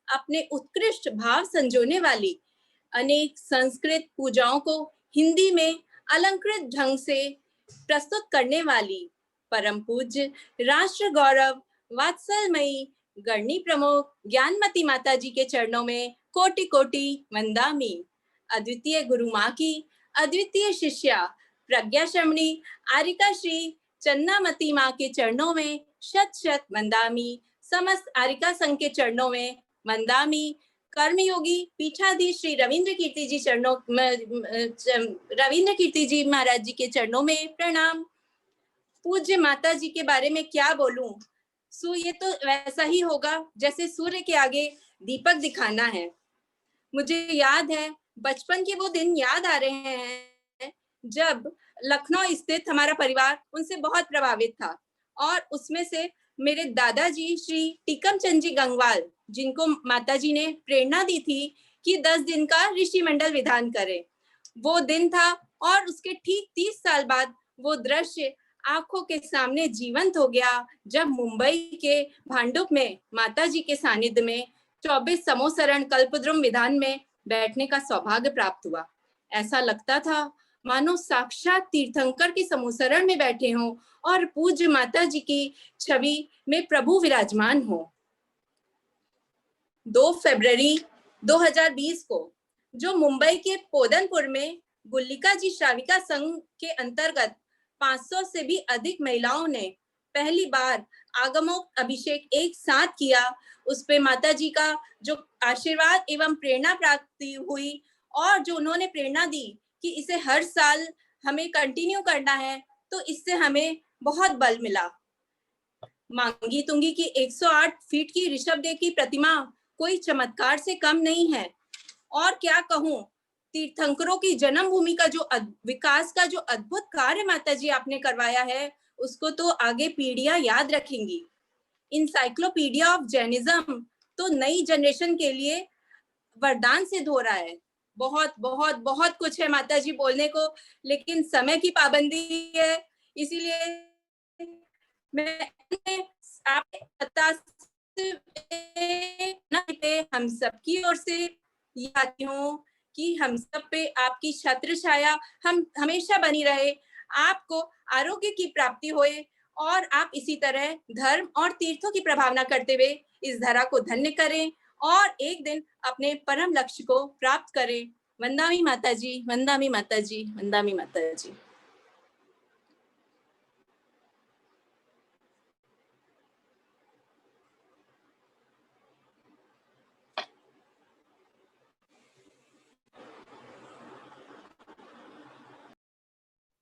अपने उत्कृष्ट भाव संजोने वाली अनेक संस्कृत पूजाओं को हिंदी में अलंकृत ढंग से प्रस्तुत करने वाली परम पूज्य राष्ट्र गौरव वात्सलमयी गणनी प्रमुख ज्ञानमती माता जी के चरणों में कोटि कोटि वंदामि। अद्वितीय गुरु माँ की अद्वितीय शिष्या प्रज्ञा श्रमणी आरिका श्री चन्नामती माँ के चरणों में शत शत वंदामि। समस्त आरिका संघ के चरणों में वंदामि। कर्मयोगी पीठाधीश श्री रविंद्र कीर्ति जी चरणों रविंद्र कीर्ति जी महाराज जी के चरणों में प्रणाम। पूज्य माता जी के बारे में क्या बोलूं, ये तो वैसा ही होगा जैसे सूर्य के आगे दीपक दिखाना है। मुझे याद है बचपन के वो दिन याद आ रहे हैं जब लखनऊ स्थित हमारा परिवार उनसे बहुत प्रभावित था और उसमें से मेरे दादाजी श्री टीकम चंद जी गंगवाल, जिनको माताजी ने प्रेरणा दी थी कि 10 दिन का ऋषि मंडल विधान करें, वो दिन था और उसके ठीक 30 साल बाद वो दृश्य आंखों के सामने जीवंत हो गया जब मुंबई के भांडुप में माताजी के सानिध्य में 24 समोसरण कल्पद्रुम विधान में बैठने का सौभाग्य प्राप्त हुआ। ऐसा लगता था मानो साक्षात तीर्थंकर के समोसरण में बैठे हों और पूज्य माता जी की छवि में प्रभु विराजमान हो। 2 फरवरी 2020 को जो मुंबई के पोदनपुर में गुल्लिका जी श्राविका संघ के अंतर्गत 500 से भी अधिक महिलाओं ने पहली बार आगमोक्त अभिषेक एक साथ किया, उस पे माता जी का जो आशीर्वाद एवं प्रेरणा प्राप्ति हुई और जो उन्होंने प्रेरणा दी कि इसे हर साल हमें कंटिन्यू करना है, तो इससे हमें बहुत बल मिला। मांगी तुंगी की 108 फीट की ऋषभदेव की प्रतिमा कोई चमत्कार से कम नहीं है। और क्या कहूं, तीर्थंकरों की जन्मभूमि का जो विकास का जो अद्भुत कार्य माताजी आपने करवाया है, उसको तो आगे पीढ़ियां याद रखेंगी। इंसाइक्लोपीडिया ऑफ जैनिज्म तो नई जनरेशन के लिए वरदान सिद्ध हो रहा है। बहुत बहुत बहुत कुछ है माताजी बोलने को, लेकिन समय की पाबंदी है, इसीलिए मैं हम सबकी ओर से चाहती हूँ कि हम सब पे आपकी छत्र छाया हम हमेशा बनी रहे, आपको आरोग्य की प्राप्ति होए और आप इसी तरह धर्म और तीर्थों की प्रभावना करते हुए इस धरा को धन्य करें और एक दिन अपने परम लक्ष्य को प्राप्त करें। वंदामी माताजी, वंदामी माताजी, वंदामी माताजी।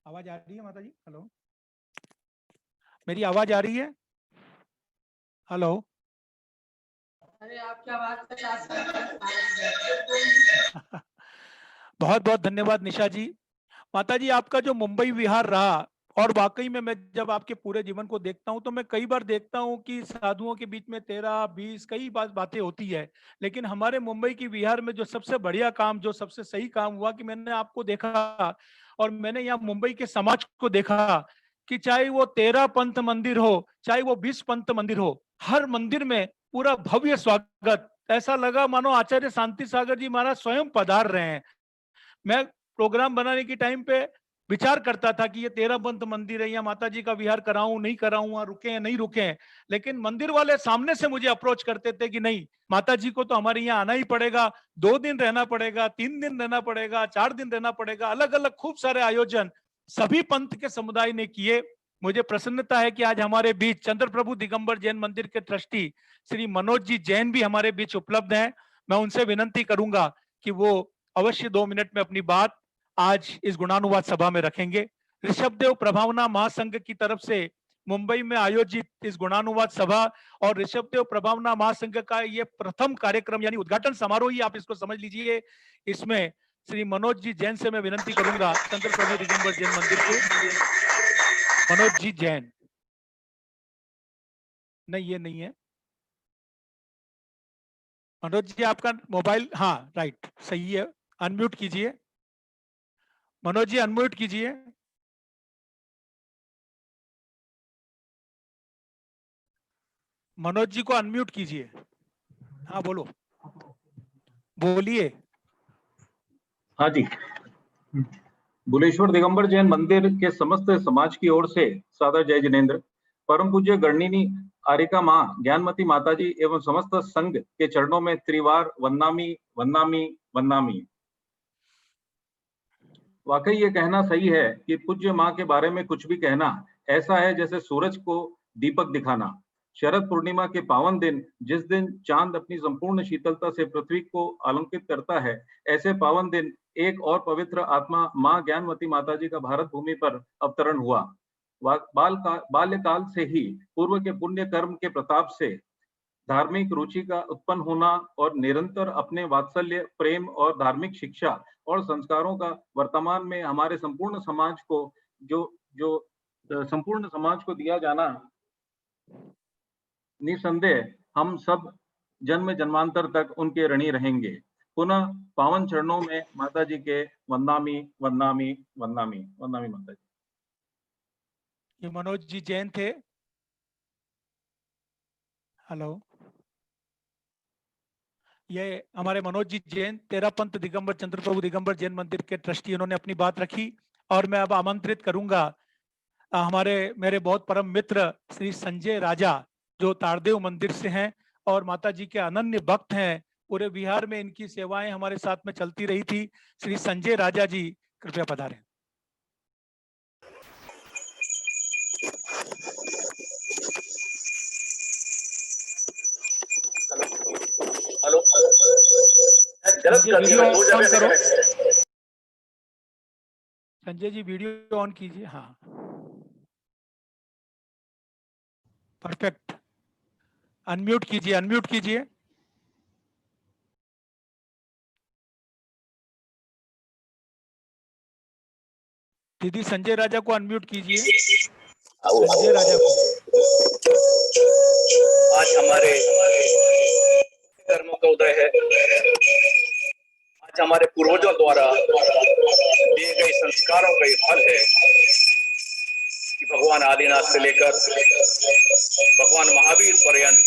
आवाज आ रही है माताजी? हेलो, मेरी आवाज आ रही है? हेलो, अरे आप क्या बात कर बहुत बहुत धन्यवाद निशा जी। माताजी, आपका जो मुंबई विहार रहा, और वाकई में मैं जब आपके पूरे जीवन को देखता हूं तो मैं कई बार देखता हूं कि साधुओं के बीच में 13-20 कई बातें होती है, लेकिन हमारे मुंबई की विहार में जो सबसे बढ़िया काम, जो सबसे सही काम हुआ कि मैंने आपको देखा और मैंने यहाँ मुंबई के समाज को देखा कि चाहे वो 13 पंथ मंदिर हो, चाहे वो 20 पंथ मंदिर हो, हर मंदिर में पूरा भव्य स्वागत। ऐसा लगा मानो आचार्य शांति सागर जी महाराज स्वयं पधार रहे हैं। मैं प्रोग्राम बनाने के टाइम पे विचार करता था कि ये 13 पंथ मंदिर है, या माता जी का विहार कराऊं नहीं कराऊं, वहां रुके हैं नहीं रुके हैं, लेकिन मंदिर वाले सामने से मुझे अप्रोच करते थे कि नहीं, माता जी को तो हमारे यहाँ आना ही पड़ेगा, 2 दिन रहना पड़ेगा, 3 दिन रहना पड़ेगा, 4 दिन रहना पड़ेगा। अलग अलग खूब सारे आयोजन सभी पंथ के समुदाय ने किए। मुझे प्रसन्नता है कि आज हमारे बीच चंद्र प्रभु दिगंबर जैन मंदिर के ट्रस्टी श्री मनोज जी जैन भी हमारे बीच उपलब्ध हैं। मैं उनसे विनंती करूंगा कि वो अवश्य 2 मिनट में अपनी बात आज इस गुणानुवाद सभा में रखेंगे। ऋषभदेव प्रभावना महासंघ की तरफ से मुंबई में आयोजित इस गुणानुवाद सभा और ऋषभदेव प्रभावना महासंघ का ये प्रथम कार्यक्रम यानी उद्घाटन समारोह ही आप इसको समझ लीजिए। इसमें श्री मनोज जी जैन से मैं विनंती करूंगा, चंद्र प्रभु दिगंबर जैन मंदिर के मनोज जी जैन। नहीं, ये नहीं है मनोज जी, आपका मोबाइल, हाँ राइट, सही है, अनम्यूट कीजिए मनोज जी, अनम्यूट कीजिए। मनोज जी को अनम्यूट कीजिए। हाँ बोलो। बोलिए। हाँ जी, बुलेश्वर दिगंबर जैन मंदिर के समस्त समाज की ओर से सादर जय जिनेन्द्र। परम पूज्य गणिनी आरिका माँ ज्ञानमती माताजी एवं समस्त संघ के चरणों में त्रिवार वंदनामी वंदनामी वंदनामी। वाकई ये कहना सही है कि पूज्य माँ के बारे में कुछ भी कहना ऐसा है जैसे सूरज को दीपक दिखाना। शरद पूर्णिमा के पावन दिन, जिस दिन चांद अपनी संपूर्ण शीतलता से पृथ्वी को आलंकित करता है, ऐसे पावन दिन एक और पवित्र आत्मा माँ ज्ञानमती माताजी का भारत भूमि पर अवतरण हुआ। बाल्यकाल से ही पूर्व के पुण्य कर्म के प्रताप से धार्मिक रुचि का उत्पन्न होना और निरंतर अपने वात्सल्य, प्रेम और धार्मिक शिक्षा और संस्कारों का वर्तमान में हमारे संपूर्ण समाज को संपूर्ण समाज को दिया जाना, निसंदेह हम सब जन्म जन्मांतर तक उनके ऋणी रहेंगे। पुनः पावन चरणों में माता जी के वंदनामी वंदनामी वंदनामी वंदनामी माता जी। ये मनोज जी जैन थे। हेलो, ये हमारे मनोज जी जैन तेरापंथ दिगंबर चंद्र प्रभु दिगंबर जैन मंदिर के ट्रस्टी, उन्होंने अपनी बात रखी। और मैं अब आमंत्रित करूंगा मेरे बहुत परम मित्र श्री संजय राजा, जो तारदेव मंदिर से हैं और माता जी के अनन्य भक्त हैं। पूरे बिहार में इनकी सेवाएं हमारे साथ में चलती रही थी। श्री संजय राजा जी कृपया पधारें। हेलो, संजय वीडियो ऑन करो। संजय जी वीडियो ऑन कीजिए। हाँ, परफेक्ट। अनम्यूट कीजिए, अनम्यूट कीजिए। दीदी संजय राजा को अनम्यूट कीजिए। संजय राजा को। आज हमारे कर्मों का उदय है। आज हमारे पूर्वजों द्वारा दिए गए संस्कारों का ये फल है कि भगवान आदिनाथ से लेकर भगवान महावीर पर्यंत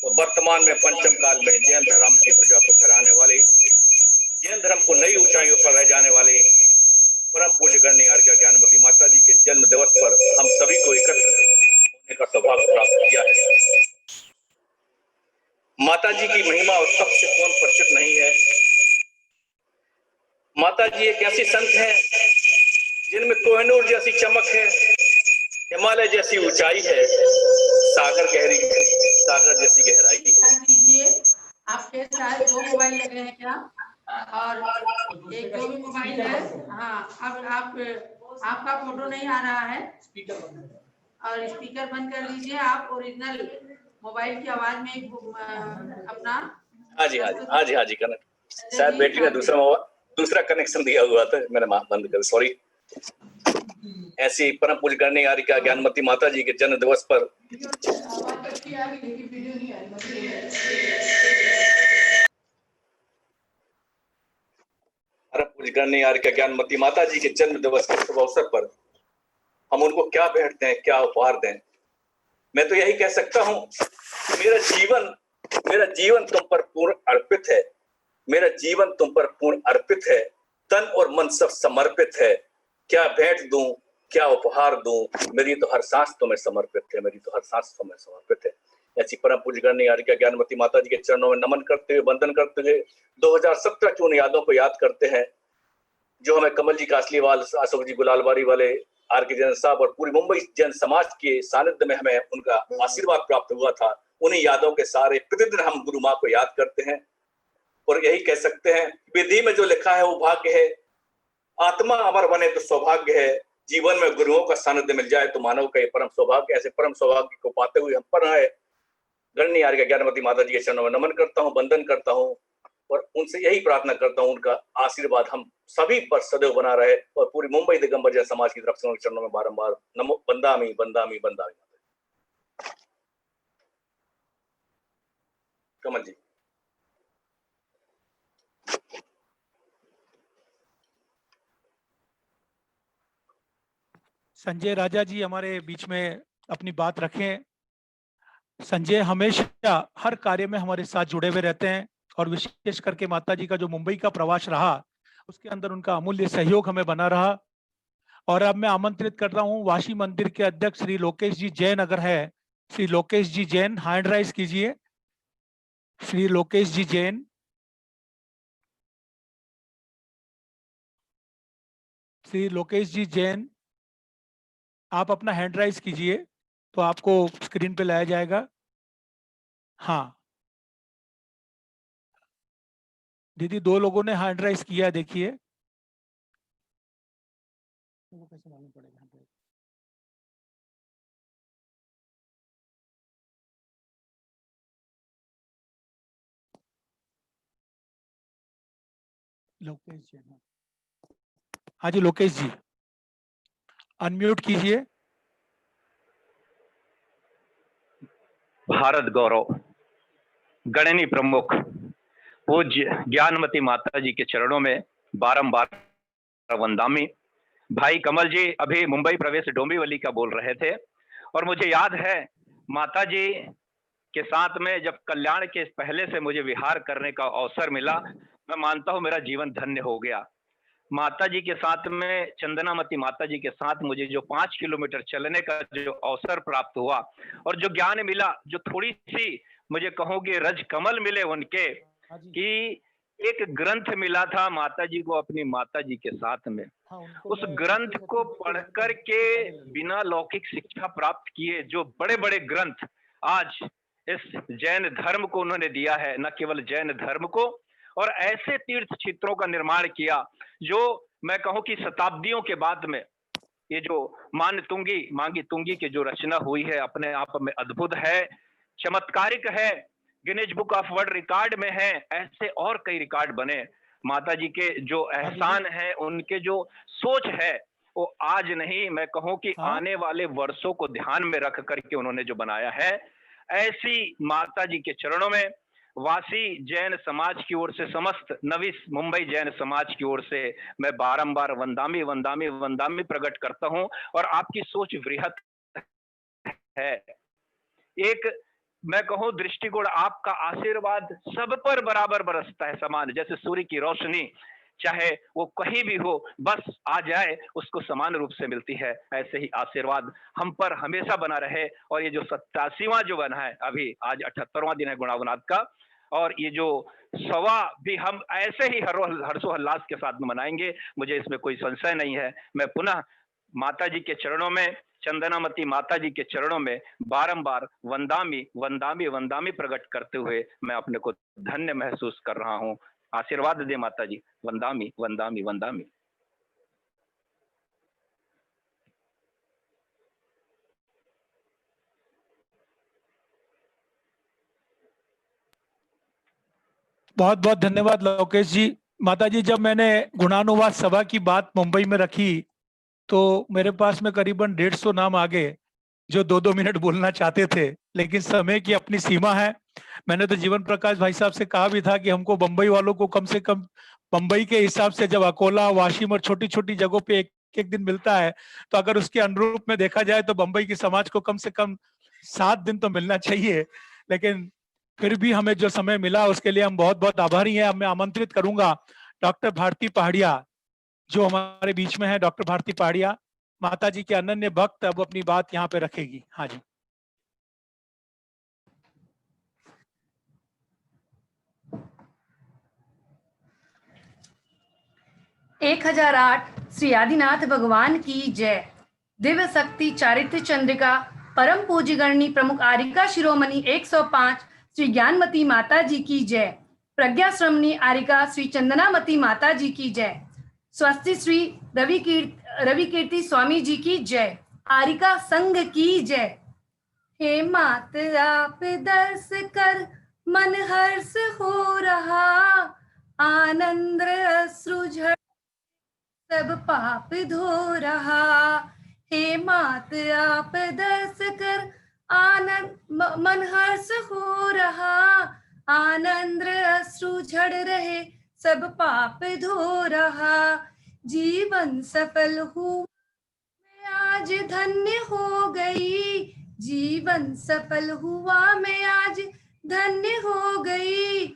और वर्तमान में पंचम काल में जैन धर्म की प्रजा को फहराने वाले, जैन धर्म को नई ऊंचाइयों पर ले जाने वाले परम पूज्य गणनी आर्या ज्ञानमती माता जी के जन्म दिवस पर हम सभी को एकत्र होने का सौभाग्य प्राप्त किया है। माता जी की महिमा और सबसे कौन परिचित नहीं है। माता जी एक ऐसी संत है जिनमें कोहिनूर जैसी चमक है, हिमालय जैसी ऊंचाई है, सागर जैसी गहराई है। आपके साथ 2 मोबाइल लगे हैं क्या? और एक 2 भी मोबाइल है। हाँ, अब आपका फोटो नहीं आ रहा है, और स्पीकर बंद कर लीजिए। आप ओरिजिनल मोबाइल की आवाज में अपना। हाँ जी कनेक्ट। शायद बेटी ने दूसरा कनेक्शन दिया हुआ था, मैंने बंद कर, सॉरी। ऐसी परम पूज्य गणनी आर्या ज्ञानमती माता जी के जन्म दिवस पर परम पूज्य गणनी आर्या ज्ञानमती माता जी के जन्म दिवस के शुभ अवसर पर हम उनको क्या भेंट दें, क्या उपहार दें। मैं तो यही कह सकता हूं, मेरा जीवन तुम पर पूर्ण अर्पित है। मेरा जीवन तुम पर पूर्ण अर्पित है, तन और मन सब समर्पित है। क्या भेंट दूं, क्या उपहार दूं, मेरी तो हर सांस तुम्हें समर्पित है, मेरी तो हर सांस तुम्हें समर्पित है। ऐसी परम पूज्य गणनी आर्या ज्ञानमती माता जी के चरणों में नमन करते हुए, वंदन करते हुए 2017 की उन यादों को याद करते हैं जो हमें कमल जी कासलीवाल, अशोक जी गुलालबारी वाले, आर के जैन साहब और पूरी मुंबई जैन समाज के सानिध्य में हमें उनका आशीर्वाद प्राप्त हुआ था। उन्हीं यादों के सारे प्रतिदिन हम गुरु माँ को याद करते हैं और यही कह सकते हैं, विधि में जो लिखा है वो भाग्य है, आत्मा अमर बने तो सौभाग्य है, जीवन में गुरुओं का सानिध्य मिल जाए तो मानव का ये परम सौभाग्य। ऐसे परम सौभाग्य को पाते हुए हम पर आए गणनी आर्या ज्ञानमती माता जी के चरणों में नमन करता हूँ, वंदन करता हूँ और उनसे यही प्रार्थना करता हूँ उनका आशीर्वाद हम सभी पर सदैव बना रहे और पूरी मुंबई दिगंबर जैन समाज की तरफ से उनके चरणों में बारंबार नमो बंदामी बंदामी बंदामी। कमल जी। संजय राजा जी हमारे बीच में अपनी बात रखें। संजय हमेशा हर कार्य में हमारे साथ जुड़े हुए रहते हैं और विशेष करके माता जी का जो मुंबई का प्रवास रहा उसके अंदर उनका अमूल्य सहयोग हमें बना रहा। और अब मैं आमंत्रित कर रहा हूं वाशी मंदिर के अध्यक्ष श्री लोकेश जी जैन, अगर है श्री लोकेश जी जैन, हैंड राइज कीजिए। श्री लोकेश जी जैन, श्री लोकेश जी जैन, आप अपना हैंड राइज कीजिए तो आपको स्क्रीन पे लाया जाएगा। हाँ दीदी, 2 लोगों ने हैंड राइज किया, देखिए। कैसे मालूम पड़ेगा? लोकेश जी, हाँ जी लोकेश जी, अनम्यूट कीजिए। भारत गौरव गणनी प्रमुख पूज्य ज्ञानमती माता जी के चरणों में बारंबार वंदामी। भाई कमल जी अभी मुंबई प्रवेश डोंबिवली का बोल रहे थे और मुझे याद है माता जी के साथ में जब कल्याण के पहले से मुझे विहार करने का अवसर मिला, मैं मानता हूं मेरा जीवन धन्य हो गया। माता जी के साथ में, चंदनामती माता जी के साथ मुझे जो 5 किलोमीटर चलने का जो अवसर प्राप्त हुआ और जो ज्ञान मिला, जो थोड़ी सी मुझे कहोगे रज कमल मिले उनके, कि एक ग्रंथ मिला था माता जी को अपनी माता जी के साथ में। उस ग्रंथ को पढ़ करके बिना लौकिक शिक्षा प्राप्त किए जो बड़े बड़े ग्रंथ आज इस जैन धर्म को उन्होंने दिया है, न केवल जैन धर्म को, और ऐसे तीर्थ क्षेत्रों का निर्माण किया जो मैं कहूं कि शताब्दियों के बाद में ये जो मांगी तुंगी की जो रचना हुई है अपने आप में अद्भुत है, चमत्कारिक है, Guinness book of world record में है। ऐसे और कई रिकॉर्ड बने। माता जी के जो एहसान है, उनके जो सोच है, वो आज नहीं, मैं कहूं कि आने वाले वर्षों को ध्यान में रख करके उन्होंने जो बनाया है। ऐसी माता जी के चरणों में वासी जैन समाज की ओर से, समस्त नवी मुंबई जैन समाज की ओर से मैं बारंबार वंदामी वंदामी वंदामी प्रकट करता हूं। और आपकी सोच वृहत है, एक मैं कहूं दृष्टिकोण, आपका आशीर्वाद सब पर बराबर बरसता है समान, जैसे सूर्य की रोशनी चाहे वो कहीं भी हो बस आ जाए उसको समान रूप से मिलती है। ऐसे ही आशीर्वाद हम पर हमेशा बना रहे। और ये जो 87वां जो बना है, अभी आज 78वां दिन है गुणावनाथ का, और ये जो 100वां भी हम ऐसे ही हर्षोल्लास के साथ में मनाएंगे, मुझे इसमें कोई संशय नहीं है। मैं पुनः माता जी के चरणों में, चंदनामती माता जी के चरणों में बारंबार वंदामी वंदामी वंदामी प्रकट करते हुए मैं अपने को धन्य महसूस कर रहा हूं। आशीर्वाद दे माता जी। वंदामी वंदामी वंदामी। बहुत बहुत धन्यवाद लोकेश जी। माता जी, जब मैंने गुणानुवाद सभा की बात मुंबई में रखी तो मेरे पास में करीबन 150 नाम आ गए जो 2-2 मिनट बोलना चाहते थे, लेकिन समय की अपनी सीमा है। मैंने तो जीवन प्रकाश भाई साहब से कहा भी था कि हमको बंबई वालों को कम से कम बंबई के हिसाब से जब अकोला, वाशिम और छोटी छोटी जगहों पे एक एक दिन मिलता है, तो अगर उसके अनुरूप में देखा जाए तो बंबई की समाज को कम से कम 7 दिन तो मिलना चाहिए। लेकिन फिर भी हमें जो समय मिला उसके लिए हम बहुत बहुत आभारी हैं। अब मैं आमंत्रित करूंगा डॉक्टर भारती पहाड़िया जो हमारे बीच में है। डॉक्टर भारती पहाड़िया, माता जी के अनन्य भक्त, अब अपनी बात यहाँ पे रखेगी। हाँ जी। 1008 श्री आदिनाथ भगवान की जय। दिव्य शक्ति चारित्र चंद्रिका परम पूज्य गणनी प्रमुख आरिका शिरोमणि 105 श्री ज्ञानमती माता जी की जय। प्रज्ञा श्रमणी आरिका श्री चंदनामती माता जी की जय। स्वस्ति श्री रवि कीर्ति स्वामी जी की जय। आरिका संघ की जय। हे मात आप दर्श कर मन हर्ष हो रहा, आनंद अश्रु झड़ सब पाप धो रहा। हे मात आप दर्श कर आनंद मन हर्ष हो रहा, आनंद अश्रु झड़ रहे सब पाप धो रहा। जीवन सफल हुआ मैं आज धन्य हो गई, जीवन सफल हुआ मैं आज धन्य हो गई।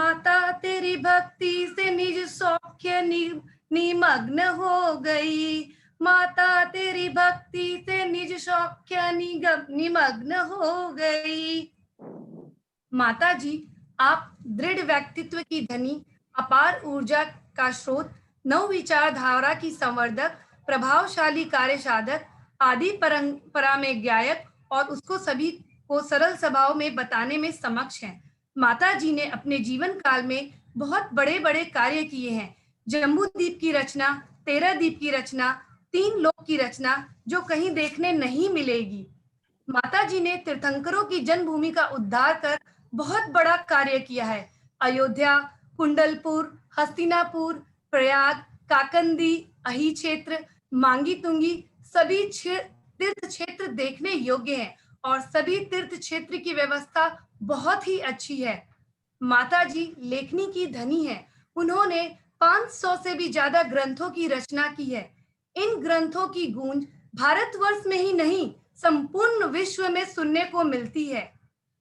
माता तेरी भक्ति से निज सौख्य निमग्न हो गई, माता तेरी भक्ति से निज सौख्य निमग्न हो गई। माता जी, आप दृढ़ व्यक्तित्व की धनी, अपार ऊर्जा का स्रोत, नव विचारधारा की संवर्धक, प्रभावशाली कार्य साधक, आदि परंपरा में गायक और उसको सभी को सरल स्वभाव में बताने में समक्ष हैं। माता जी ने अपने जीवन काल में बहुत बड़े बड़े कार्य किए हैं। जम्बू द्वीप की रचना, 13 द्वीप की रचना, 3 लोक की रचना, जो कहीं देखने नहीं मिलेगी। माता जी ने तीर्थंकरों की जन्मभूमि का उद्धार कर बहुत बड़ा कार्य किया है। अयोध्या, कुंडलपुर, हस्तिनापुर, प्रयाग, काकंदी, अही क्षेत्र, मांगी तुंगी सभी तीर्थ क्षेत्र देखने योग्य हैं और सभी तीर्थ क्षेत्र की व्यवस्था बहुत ही अच्छी है। माता जी लेखनी की धनी है। उन्होंने 500 से भी ज्यादा ग्रंथों की रचना की है। इन ग्रंथों की गूंज भारतवर्ष में ही नहीं, संपूर्ण विश्व में सुनने को मिलती है।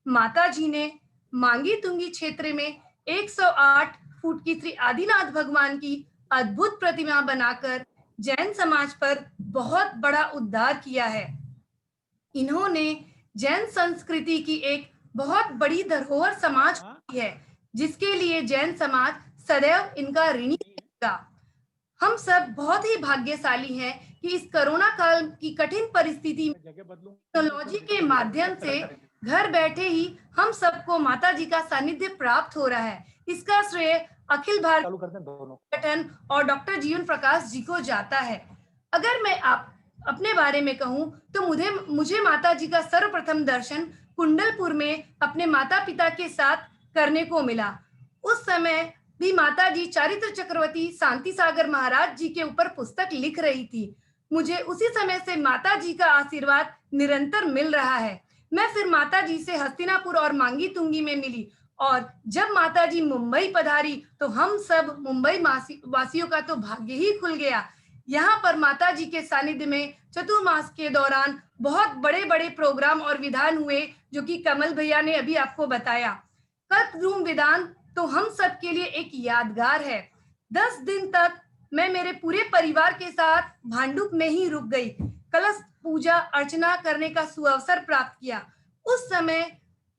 माता जी ने मांगी तुंगी क्षेत्र में 108 फुट की श्री आदिनाथ भगवान की अद्भुत प्रतिमा बनाकर जैन समाज पर बहुत बड़ा उद्धार किया है। इन्होंने जैन संस्कृति की एक बहुत बड़ी धरोहर समाज की है, जिसके लिए जैन समाज सदैव इनका ऋणी रहेगा। हम सब बहुत ही भाग्यशाली हैं कि इस कोरोना काल की कठिन परिस्थिति में टेक्नोलॉजी के माध्यम से घर बैठे ही हम सबको माता जी का सानिध्य प्राप्त हो रहा है। इसका श्रेय अखिल भारतीय संगठन और डॉक्टर जीवन प्रकाश जी को जाता है। अगर मैं अपने बारे में कहूं तो मुझे माता जी का सर्वप्रथम दर्शन कुंडलपुर में अपने माता पिता के साथ करने को मिला। उस समय भी माता जी चारित्र चक्रवर्ती शांति सागर महाराज जी के ऊपर पुस्तक लिख रही थी। मुझे उसी समय से माता जी का आशीर्वाद निरंतर मिल रहा है। मैं फिर माता जी से हस्तिनापुर और मांगी तुंगी में मिली और जब माता जी मुंबई पधारी तो हम सब मुंबई वासियों का तो भाग्य ही खुल गया। यहाँ पर माता जी के सानिध्य में चतुर्मास के दौरान बहुत बड़े बड़े प्रोग्राम और विधान हुए, जो कि कमल भैया ने अभी आपको बताया। कल्पद्रुम विधान तो हम सब के लिए एक यादगार है। 10 दिन तक मैं मेरे पूरे परिवार के साथ भांडुप में ही रुक गई। कलश पूजा अर्चना करने का सुअवसर प्राप्त किया। उस समय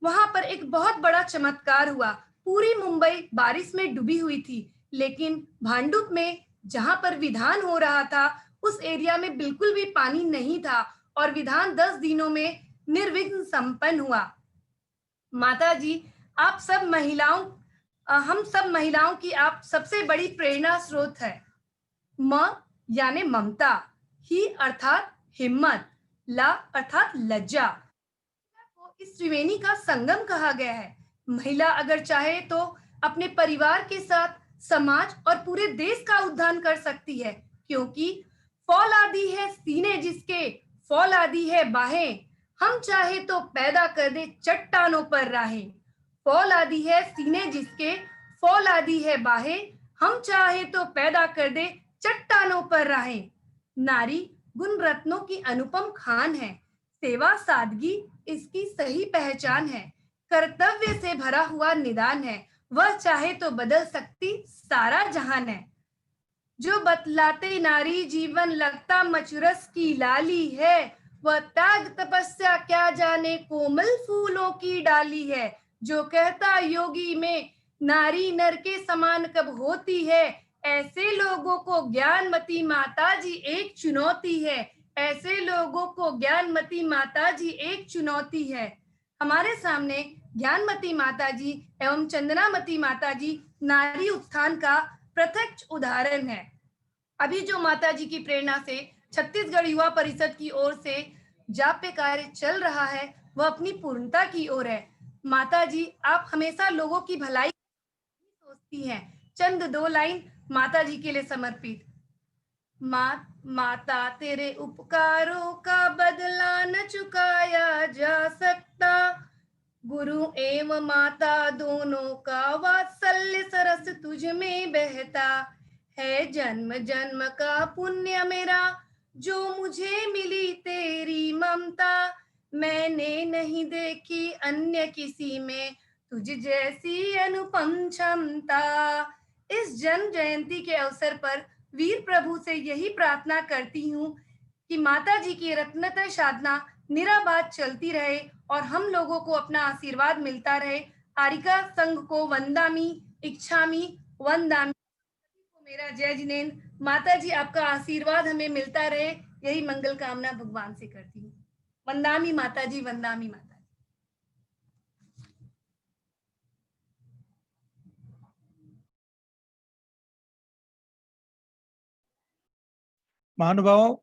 वहां पर एक बहुत बड़ा चमत्कार हुआ। पूरी मुंबई बारिश में डूबी हुई थी, लेकिन भांडुप में जहां पर विधान हो रहा था उस एरिया में बिल्कुल भी पानी नहीं था और विधान 10 दिनों में निर्विघ्न संपन्न हुआ। माता जी, आप सब महिलाओं, हम सब महिलाओं की आप सबसे बड़ी प्रेरणा स्रोत है। म यानी ममता, ही अर्थात हिम्मत, ला अर्थात लज्जा को इस त्रिवेणी का संगम कहा गया है। महिला अगर चाहे तो अपने परिवार के साथ समाज और पूरे देश का उद्धार कर सकती है, क्योंकि फौलादी है सीने जिसके, फौलादी है बाहें, हम चाहे तो पैदा कर दे चट्टानों पर राहें। फौलादी है सीने जिसके, फौलादी है बाहें, हम चाहे तो पैदा कर दे चट्टानों पर राहें। नारी गुण रत्नों की अनुपम खान है, सेवा सादगी इसकी सही पहचान है, कर्तव्य से भरा हुआ निदान है, वह चाहे तो बदल सकती सारा जहान है। जो बतलाते नारी जीवन लगता मचरस की लाली है, वह त्याग तपस्या क्या जाने कोमल फूलों की डाली है। जो कहता योगी में नारी नर के समान कब होती है, ऐसे लोगों को ज्ञानमती माता जी एक चुनौती है, ऐसे लोगों को ज्ञानमती माता जी एक चुनौती है। हमारे सामने ज्ञानमती माता जी एवं चंदनामती माता जी नारी उत्थान का प्रत्यक्ष उदाहरण है। अभी जो माता जी की प्रेरणा से छत्तीसगढ़ युवा परिषद की ओर से जाप्य कार्य चल रहा है, वह अपनी पूर्णता की ओर है। माता जी, आप हमेशा लोगों की भलाई सोचती हैं। चंद 2 लाइन माता जी के लिए समर्पित। माता तेरे उपकारों का बदला न चुकाया जा सकता, गुरु एवं माता दोनों का वात्सल्य सरस तुझ में बहता है। जन्म जन्म का पुण्य मेरा जो मुझे मिली तेरी ममता, मैंने नहीं देखी अन्य किसी में तुझ जैसी अनुपम क्षमता। इस जन्म जयंती के अवसर पर वीर प्रभु से यही प्रार्थना करती हूँ कि माता जी की रत्नत्रय साधना निराबाद चलती रहे और हम लोगों को अपना आशीर्वाद मिलता रहे। आरिका संघ को वंदामी, इच्छामी, वंदामी। को मेरा जय जिनेन्द्र। माता जी आपका आशीर्वाद हमें मिलता रहे, यही मंगल कामना भगवान से करती हूँ। वंदामी माता जी, वंदामी माता जी। महानुभावों,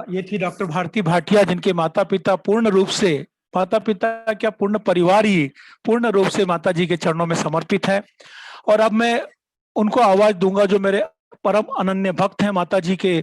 ये थी डॉक्टर भारती भाटिया, जिनके माता पिता पूर्ण रूप से, माता पिता क्या पूर्ण परिवार ही पूर्ण रूप से माता जी के चरणों में समर्पित है। और अब मैं उनको आवाज दूंगा जो मेरे परम अनन्य भक्त हैं, माता जी के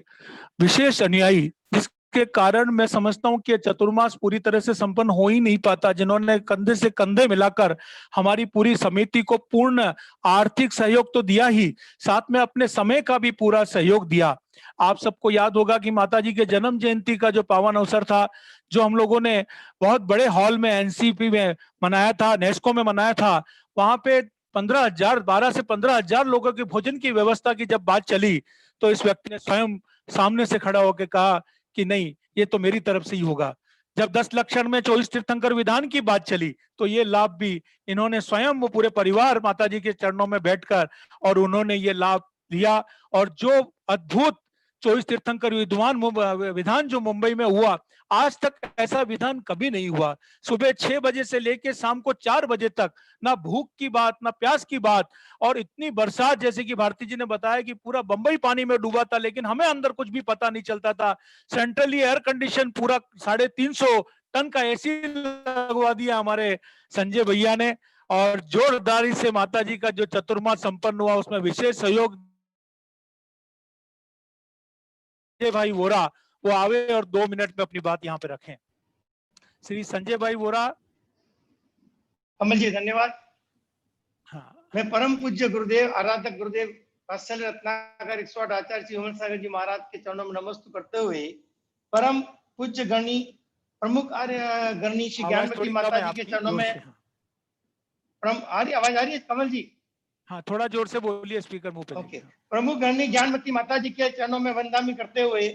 विशेष अनुयायी, जिसके कारण मैं समझता हूं कि चतुर्मास पूरी तरह से संपन्न हो ही नहीं पाता, जिन्होंने कंधे से कंधे मिलाकर हमारी पूरी समिति को पूर्ण आर्थिक सहयोग तो दिया ही, साथ में अपने समय का भी पूरा सहयोग दिया। आप सबको याद होगा कि माता जी के जन्म जयंती का जो पावन अवसर था, जो हम लोगों ने बहुत बड़े हॉल में एनसीपी में मनाया था, नेस्को में मनाया था, वहां पे 15,000, 12 से 15,000 लोगों के भोजन की व्यवस्था की जब बात चली, तो इस व्यक्ति ने स्वयं सामने से खड़ा होकर कहा कि नहीं, ये तो मेरी तरफ से ही होगा। जब 10 लक्षण में 24 तीर्थंकर विधान की बात चली, तो ये लाभ भी इन्होंने स्वयं, वो पूरे परिवार माता जी के चरणों में बैठकर, और उन्होंने ये लाभ लिया। और जो अद्भुत 24 तीर्थंकर विधान जो मुंबई में हुआ, आज तक ऐसा विधान कभी नहीं हुआ। सुबह 6 बजे से लेकर शाम को 4 बजे तक ना भूख की बात, ना प्यास की बात, और इतनी बरसात, जैसे कि भारती जी ने बताया कि पूरा बंबई पानी में डूबा था, लेकिन हमें अंदर कुछ भी पता नहीं चलता था। सेंट्रली एयर कंडीशन पूरा 350 टन का एसी लगवा दिया हमारे संजय भैया ने। और जोरदारी से माता जी का जो चतुर्मास संपन्न हुआ, उसमें विशेष सहयोग संजय भाई वोरा, वो आवे और 2 मिनट में अपनी बात यहाँ पे रखें। श्री संजय भाई वोरा। कमल जी धन्यवाद। हाँ, मैं परम पूज्य गुरुदेव, आराधक गुरुदेव वात्सल्य रत्नाकर 108 आचार्य श्री ओम सागर जी महाराज के चरणों में नमस्ते करते हुए, परम पूज्य गणी प्रमुख आर्य गणी श्री ज्ञानवती माता जी के चरणों में आवाज आ रही है कमल जी? हाँ, थोड़ा जोर से बोलिए, स्पीकर मुंह पे। ओके। प्रमुख गणी ज्ञानवती माता जी के चरणों में वंदामी करते हुए,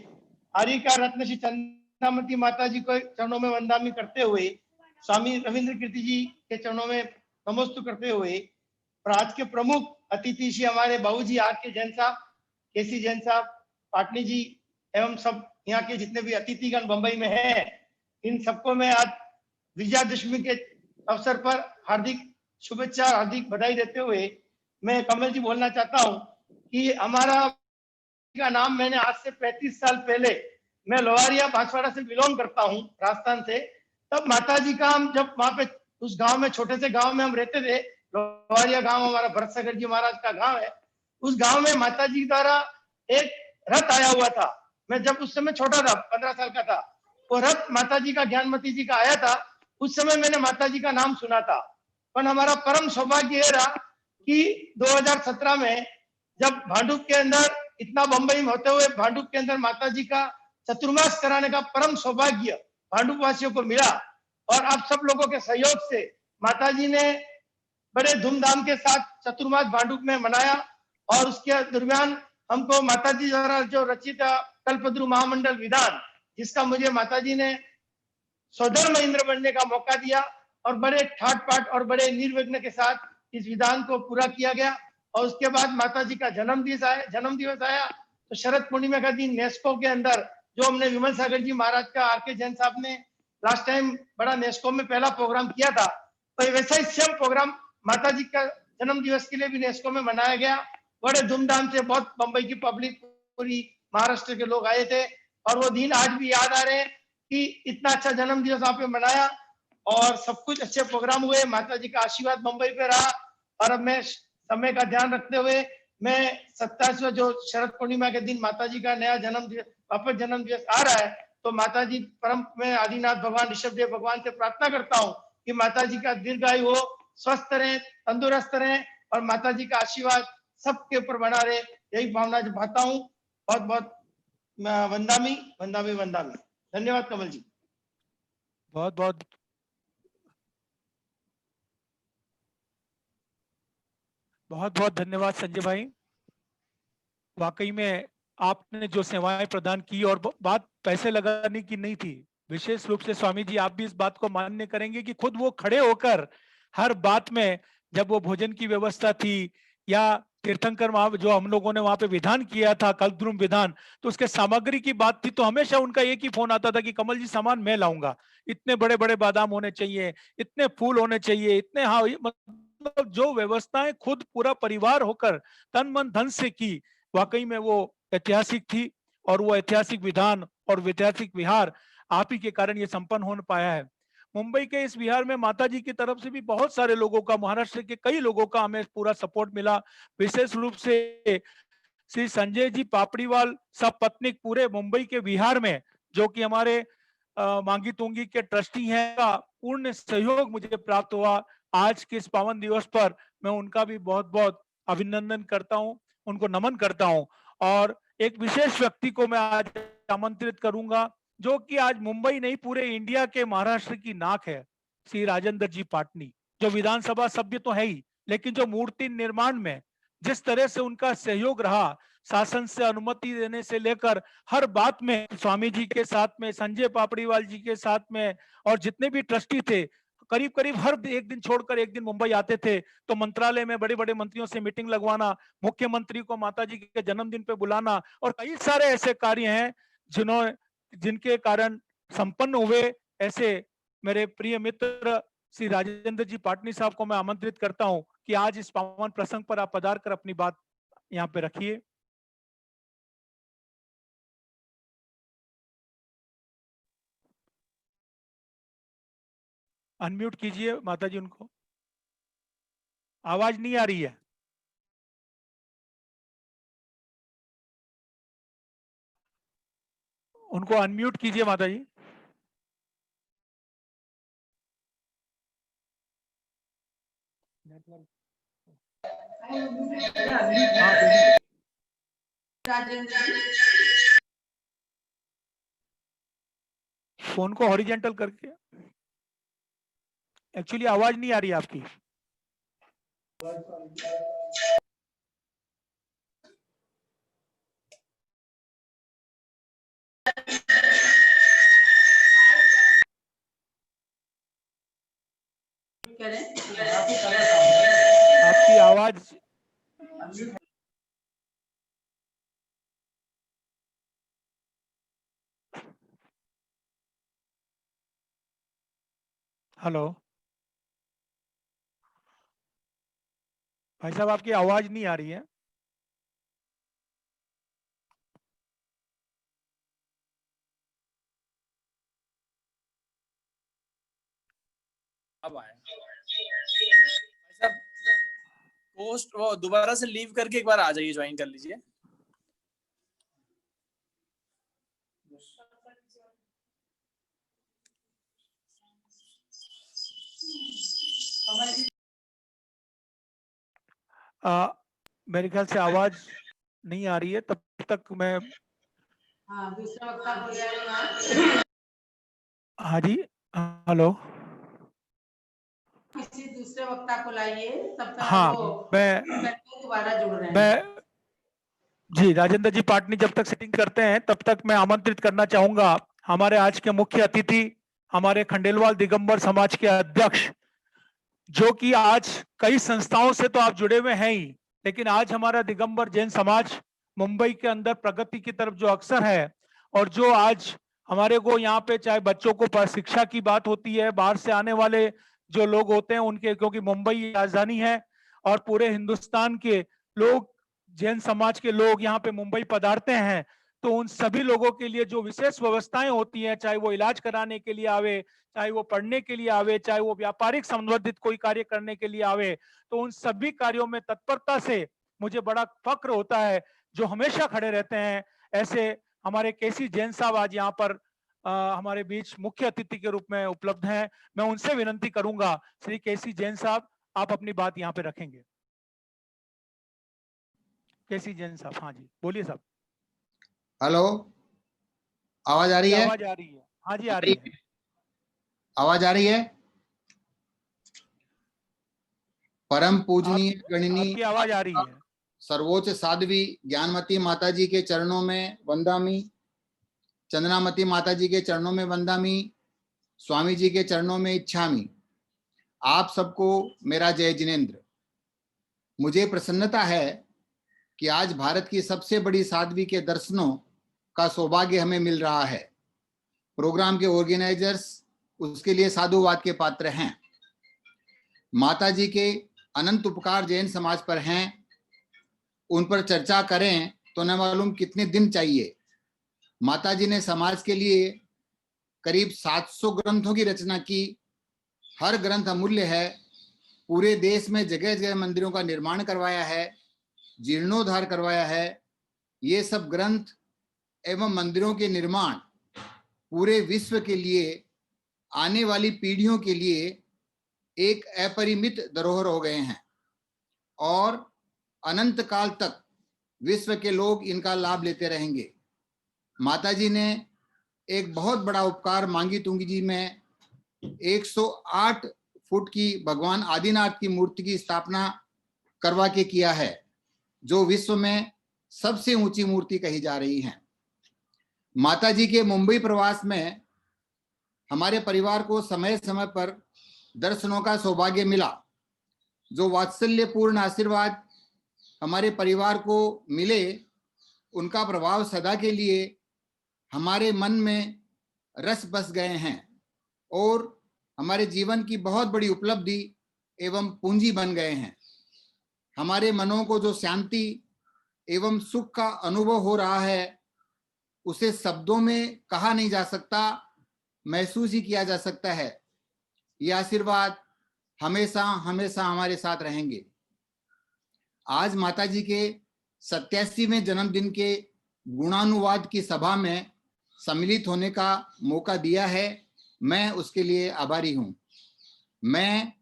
आर्यिका रत्न श्री चंद्रामती माता जी को चरणों में वंदामी करते हुए, स्वामी रविंद्र कीर्ति जी के चरणों में नमस्ते करते हुए, और आज के प्रमुख अतिथि श्री हमारे बाबूजी आर के जैन साहब, केसी जैन साहब, पाटनी जी एवं सब यहाँ के जितने भी अतिथिगण बंबई में हैं, इन सबको मैं आज विजयादशमी के अवसर पर हार्दिक शुभेच्छा, हार्दिक बधाई देते हुए मैं कमल जी बोलना चाहता हूँ कि हमारा का नाम, मैंने आज से 35 साल पहले, मैं लोहारिया बांसवाड़ा से बिलोंग करता हूँ, राजस्थान से। तब माता जी का हम जब वहां पे उस गांव में, छोटे से गांव में हम रहते थे, लोहारिया गांव हमारा भरत सागर जी महाराज का गांव है। उस गांव में माता जी द्वारा एक रथ आया हुआ था। मैं जब उस समय छोटा था, 15 साल का था, वो रथ माता जी का, ज्ञानमती जी का आया था। उस समय मैंने माता जी का नाम सुना था। पर हमारा परम सौभाग्य ये रहा कि 2017 में जब भांडुप के अंदर, इतना बंबई में होते हुए भांडुप के अंदर माता जी का चतुर्मास कराने का परम सौभाग्य भांडुप वासियों को मिला। और आप सब लोगों के सहयोग से माता जी ने बड़े धूमधाम के साथ चतुर्मास भांडुप में मनाया। और उसके दरमियान हमको माता जी द्वारा जो रचित कल्पद्रु महामंडल विधान, जिसका मुझे माता जी ने स्वधर्म इंद्र बनने का मौका दिया, और बड़े ठाट पाट और बड़े निर्विघ्न के साथ इस विधान को पूरा किया गया। और उसके बाद माता जी का जन्म दिवस आया तो शरद पूर्णिमा का दिन नेस्को के अंदर, जो हमने विमल सागर जी महाराज का, आर के जैन साहब ने लास्ट टाइम बड़ा नेस्को में पहला प्रोग्राम किया था, तो वैसा ही सेम प्रोग्राम माता जी का जन्म दिवस के लिए भी नेस्को में मनाया गया। बड़े धूमधाम से, बहुत बंबई की पब्लिक, पूरी महाराष्ट्र के लोग आए थे। और वो दिन आज भी याद आ रहे हैं कि इतना अच्छा जन्म दिवस आप मनाया और सब कुछ अच्छे प्रोग्राम हुए। माता जी का आशीर्वाद बंबई पे रहा। और अब मैं समय का ध्यान रखते हुए, मैं 27वें जो शरद पूर्णिमा के दिन माता जी का नया जन्म दिवस, वापस जन्म दिवस आ रहा है, तो माता जी परम में आदिनाथ भगवान, ऋषभ देव भगवान से प्रार्थना करता हूँ कि माता जी का दीर्घायु हो, स्वस्थ रहे, तंदुरुस्त रहे, और माता जी का आशीर्वाद सबके ऊपर बना रहे, यही भावना भाता हूँ। बहुत बहुत वंदामी वंदामी वंदामी। धन्यवाद कमल जी। बहुत बहुत बहुत बहुत धन्यवाद संजय भाई। वाकई में आपने जो सेवाएं प्रदान की, और बात पैसे लगाने की नहीं थी, विशेष रूप से स्वामी जी आप भी इस बात को मान्य करेंगे कि खुद वो खड़े होकर हर बात में, जब वो भोजन की व्यवस्था थी या तीर्थंकर वहां जो हम लोगों ने वहां पे विधान किया था, कल्पद्रुम विधान, तो उसके सामग्री की बात थी, तो हमेशा उनका एक ही फोन आता था कि कमल जी सामान मैं लाऊंगा, इतने बड़े बड़े बादाम होने चाहिए, इतने फूल होने चाहिए, इतने, हाँ मतलब जो व्यवस्थाएं खुद पूरा परिवार होकर तन मन धन से की, वाकई में वो ऐतिहासिक थी। और वो ऐतिहासिक विधान और ऐतिहासिक विहार आप ही के कारण ये संपन्न हो पाया है। मुंबई के इस विहार में माता जी की तरफ से भी बहुत सारे लोगों का, महाराष्ट्र के कई लोगों का हमें पूरा सपोर्ट मिला। विशेष रूप से श्री संजय जी पापड़ीवाल सब पत्नी पूरे मुंबई के विहार में, जो कि हमारे मांगी तुंगी के ट्रस्टी हैं, का पूर्ण सहयोग मुझे प्राप्त हुआ। आज के इस पावन दिवस पर मैं उनका भी बहुत बहुत अभिनंदन करता हूं, उनको नमन करता हूं। और एक विशेष व्यक्ति को मैं आज आमंत्रित करूंगा, जो कि आज मुंबई नहीं पूरे इंडिया के महाराष्ट्र की नाक है, श्री राजेंद्र जी पाटनी, जो विधानसभा सभ्य तो है ही, लेकिन जो मूर्ति निर्माण में जिस तरह से उनका सहयोग रहा, शासन से अनुमति देने से लेकर हर बात में स्वामी जी के साथ में, संजय पापड़ीवाल जी के साथ में, और जितने भी ट्रस्टी थे, करीब करीब हर एक दिन छोड़कर एक दिन मुंबई आते थे, तो मंत्रालय में बड़े बड़े मंत्रियों से मीटिंग लगवाना, मुख्यमंत्री को माता जी के जन्मदिन पे बुलाना, और कई सारे ऐसे कार्य हैं जिनके कारण संपन्न हुए। ऐसे मेरे प्रिय मित्र श्री राजेंद्र जी पाटनी साहब को मैं आमंत्रित करता हूं कि आज इस पावन प्रसंग पर आप पधार कर अपनी बात यहाँ पे रखिए। अनम्यूट कीजिए माता जी, उनको आवाज नहीं आ रही है। उनको अनम्यूट कीजिए माता जी। फोन को हॉरिजेंटल करके, एक्चुअली आवाज नहीं आ रही आपकी। आपकी आवाज हेलो भाई साहब, आपकी आवाज नहीं आ रही है। अब आए भाई साहब, पोस्ट वो दोबारा से लीव करके एक बार आ जाइए, ज्वाइन कर लीजिए। मेरे ख्याल से आवाज नहीं आ रही है, तब तक मैं दूसरा वक्ता को ले आएगा। हाँ जी, हेलो, किसी दूसरे वक्ता को लाइए, तब तक हाँ वो मैं दोबारा जुड़ रहे हैं। मैं जी राजेंद्र जी पाटनी जब तक सेटिंग करते हैं, तब तक मैं आमंत्रित करना चाहूंगा हमारे आज के मुख्य अतिथि, हमारे खंडेलवाल दिगंबर समाज के अध्यक्ष, जो कि आज कई संस्थाओं से तो आप जुड़े हुए हैं ही, लेकिन आज हमारा दिगंबर जैन समाज मुंबई के अंदर प्रगति की तरफ जो अक्सर है, और जो आज हमारे को यहाँ पे चाहे बच्चों को शिक्षा की बात होती है, बाहर से आने वाले जो लोग होते हैं उनके, क्योंकि मुंबई राजधानी है और पूरे हिंदुस्तान के लोग, जैन समाज के लोग यहाँ पे मुंबई पधारते हैं, तो उन सभी लोगों के लिए जो विशेष व्यवस्थाएं होती हैं, चाहे वो इलाज कराने के लिए आवे, चाहे वो पढ़ने के लिए आवे, चाहे वो व्यापारिक संबंधित कोई कार्य करने के लिए आवे, तो उन सभी कार्यों में तत्परता से मुझे बड़ा फक्र होता है, जो हमेशा खड़े रहते हैं। ऐसे हमारे केसी जैन साहब आज यहाँ पर हमारे बीच मुख्य अतिथि के रूप में उपलब्ध हैं। मैं उनसे विनंती करूंगा, श्री केसी जैन साहब आप अपनी बात यहाँ पे रखेंगे। केसी जैन साहब, हाँ जी बोलिए साहब। हेलो, आवाज आ रही है? आवाज आ रही है, हाँ जी आ रही है। आवाज आ रही है? परम पूजनीय गणनी आपकी आवाज आ रही है। सर्वोच्च साध्वी ज्ञानमती माता जी के चरणों में वंदामी, चंद्रामती माता जी के चरणों में वंदामी, स्वामी जी के चरणों में इच्छामी। आप सबको मेरा जय जिनेंद्र। मुझे प्रसन्नता है कि आज भारत की सबसे बड़ी साध्वी के दर्शनों का सौभाग्य हमें मिल रहा है। प्रोग्राम के ऑर्गेनाइजर्स उसके लिए साधुवाद के पात्र हैं। माता जी के अनंत उपकार जैन समाज पर हैं, उन पर चर्चा करें तो न मालूम कितने दिन चाहिए। माता जी ने समाज के लिए करीब 700 ग्रंथों की रचना की। हर ग्रंथ अमूल्य है। पूरे देश में जगह जगह मंदिरों का निर्माण करवाया है, जीर्णोद्धार करवाया है। ये सब ग्रंथ एवं मंदिरों के निर्माण पूरे विश्व के लिए, आने वाली पीढ़ियों के लिए एक अपरिमित धरोहर हो गए हैं और अनंत काल तक विश्व के लोग इनका लाभ लेते रहेंगे। माता जी ने एक बहुत बड़ा उपकार मांगी तुंगी जी में 108 फुट की भगवान आदिनाथ की मूर्ति की स्थापना करवा के किया है, जो विश्व में सबसे ऊंची मूर्ति कही जा रही है। माता जी के मुंबई प्रवास में हमारे परिवार को समय समय पर दर्शनों का सौभाग्य मिला। जो वात्सल्यपूर्ण आशीर्वाद हमारे परिवार को मिले, उनका प्रभाव सदा के लिए हमारे मन में रस बस गए हैं और हमारे जीवन की बहुत बड़ी उपलब्धि एवं पूंजी बन गए हैं। हमारे मनों को जो शांति एवं सुख का अनुभव हो रहा है, उसे शब्दों में कहा नहीं जा सकता, महसूस ही किया जा सकता है। ये आशीर्वाद हमेशा हमेशा हमारे साथ रहेंगे। आज माता जी के 87वें जन्मदिन के गुणानुवाद की सभा में सम्मिलित होने का मौका दिया है, मैं उसके लिए आभारी हूं। मैं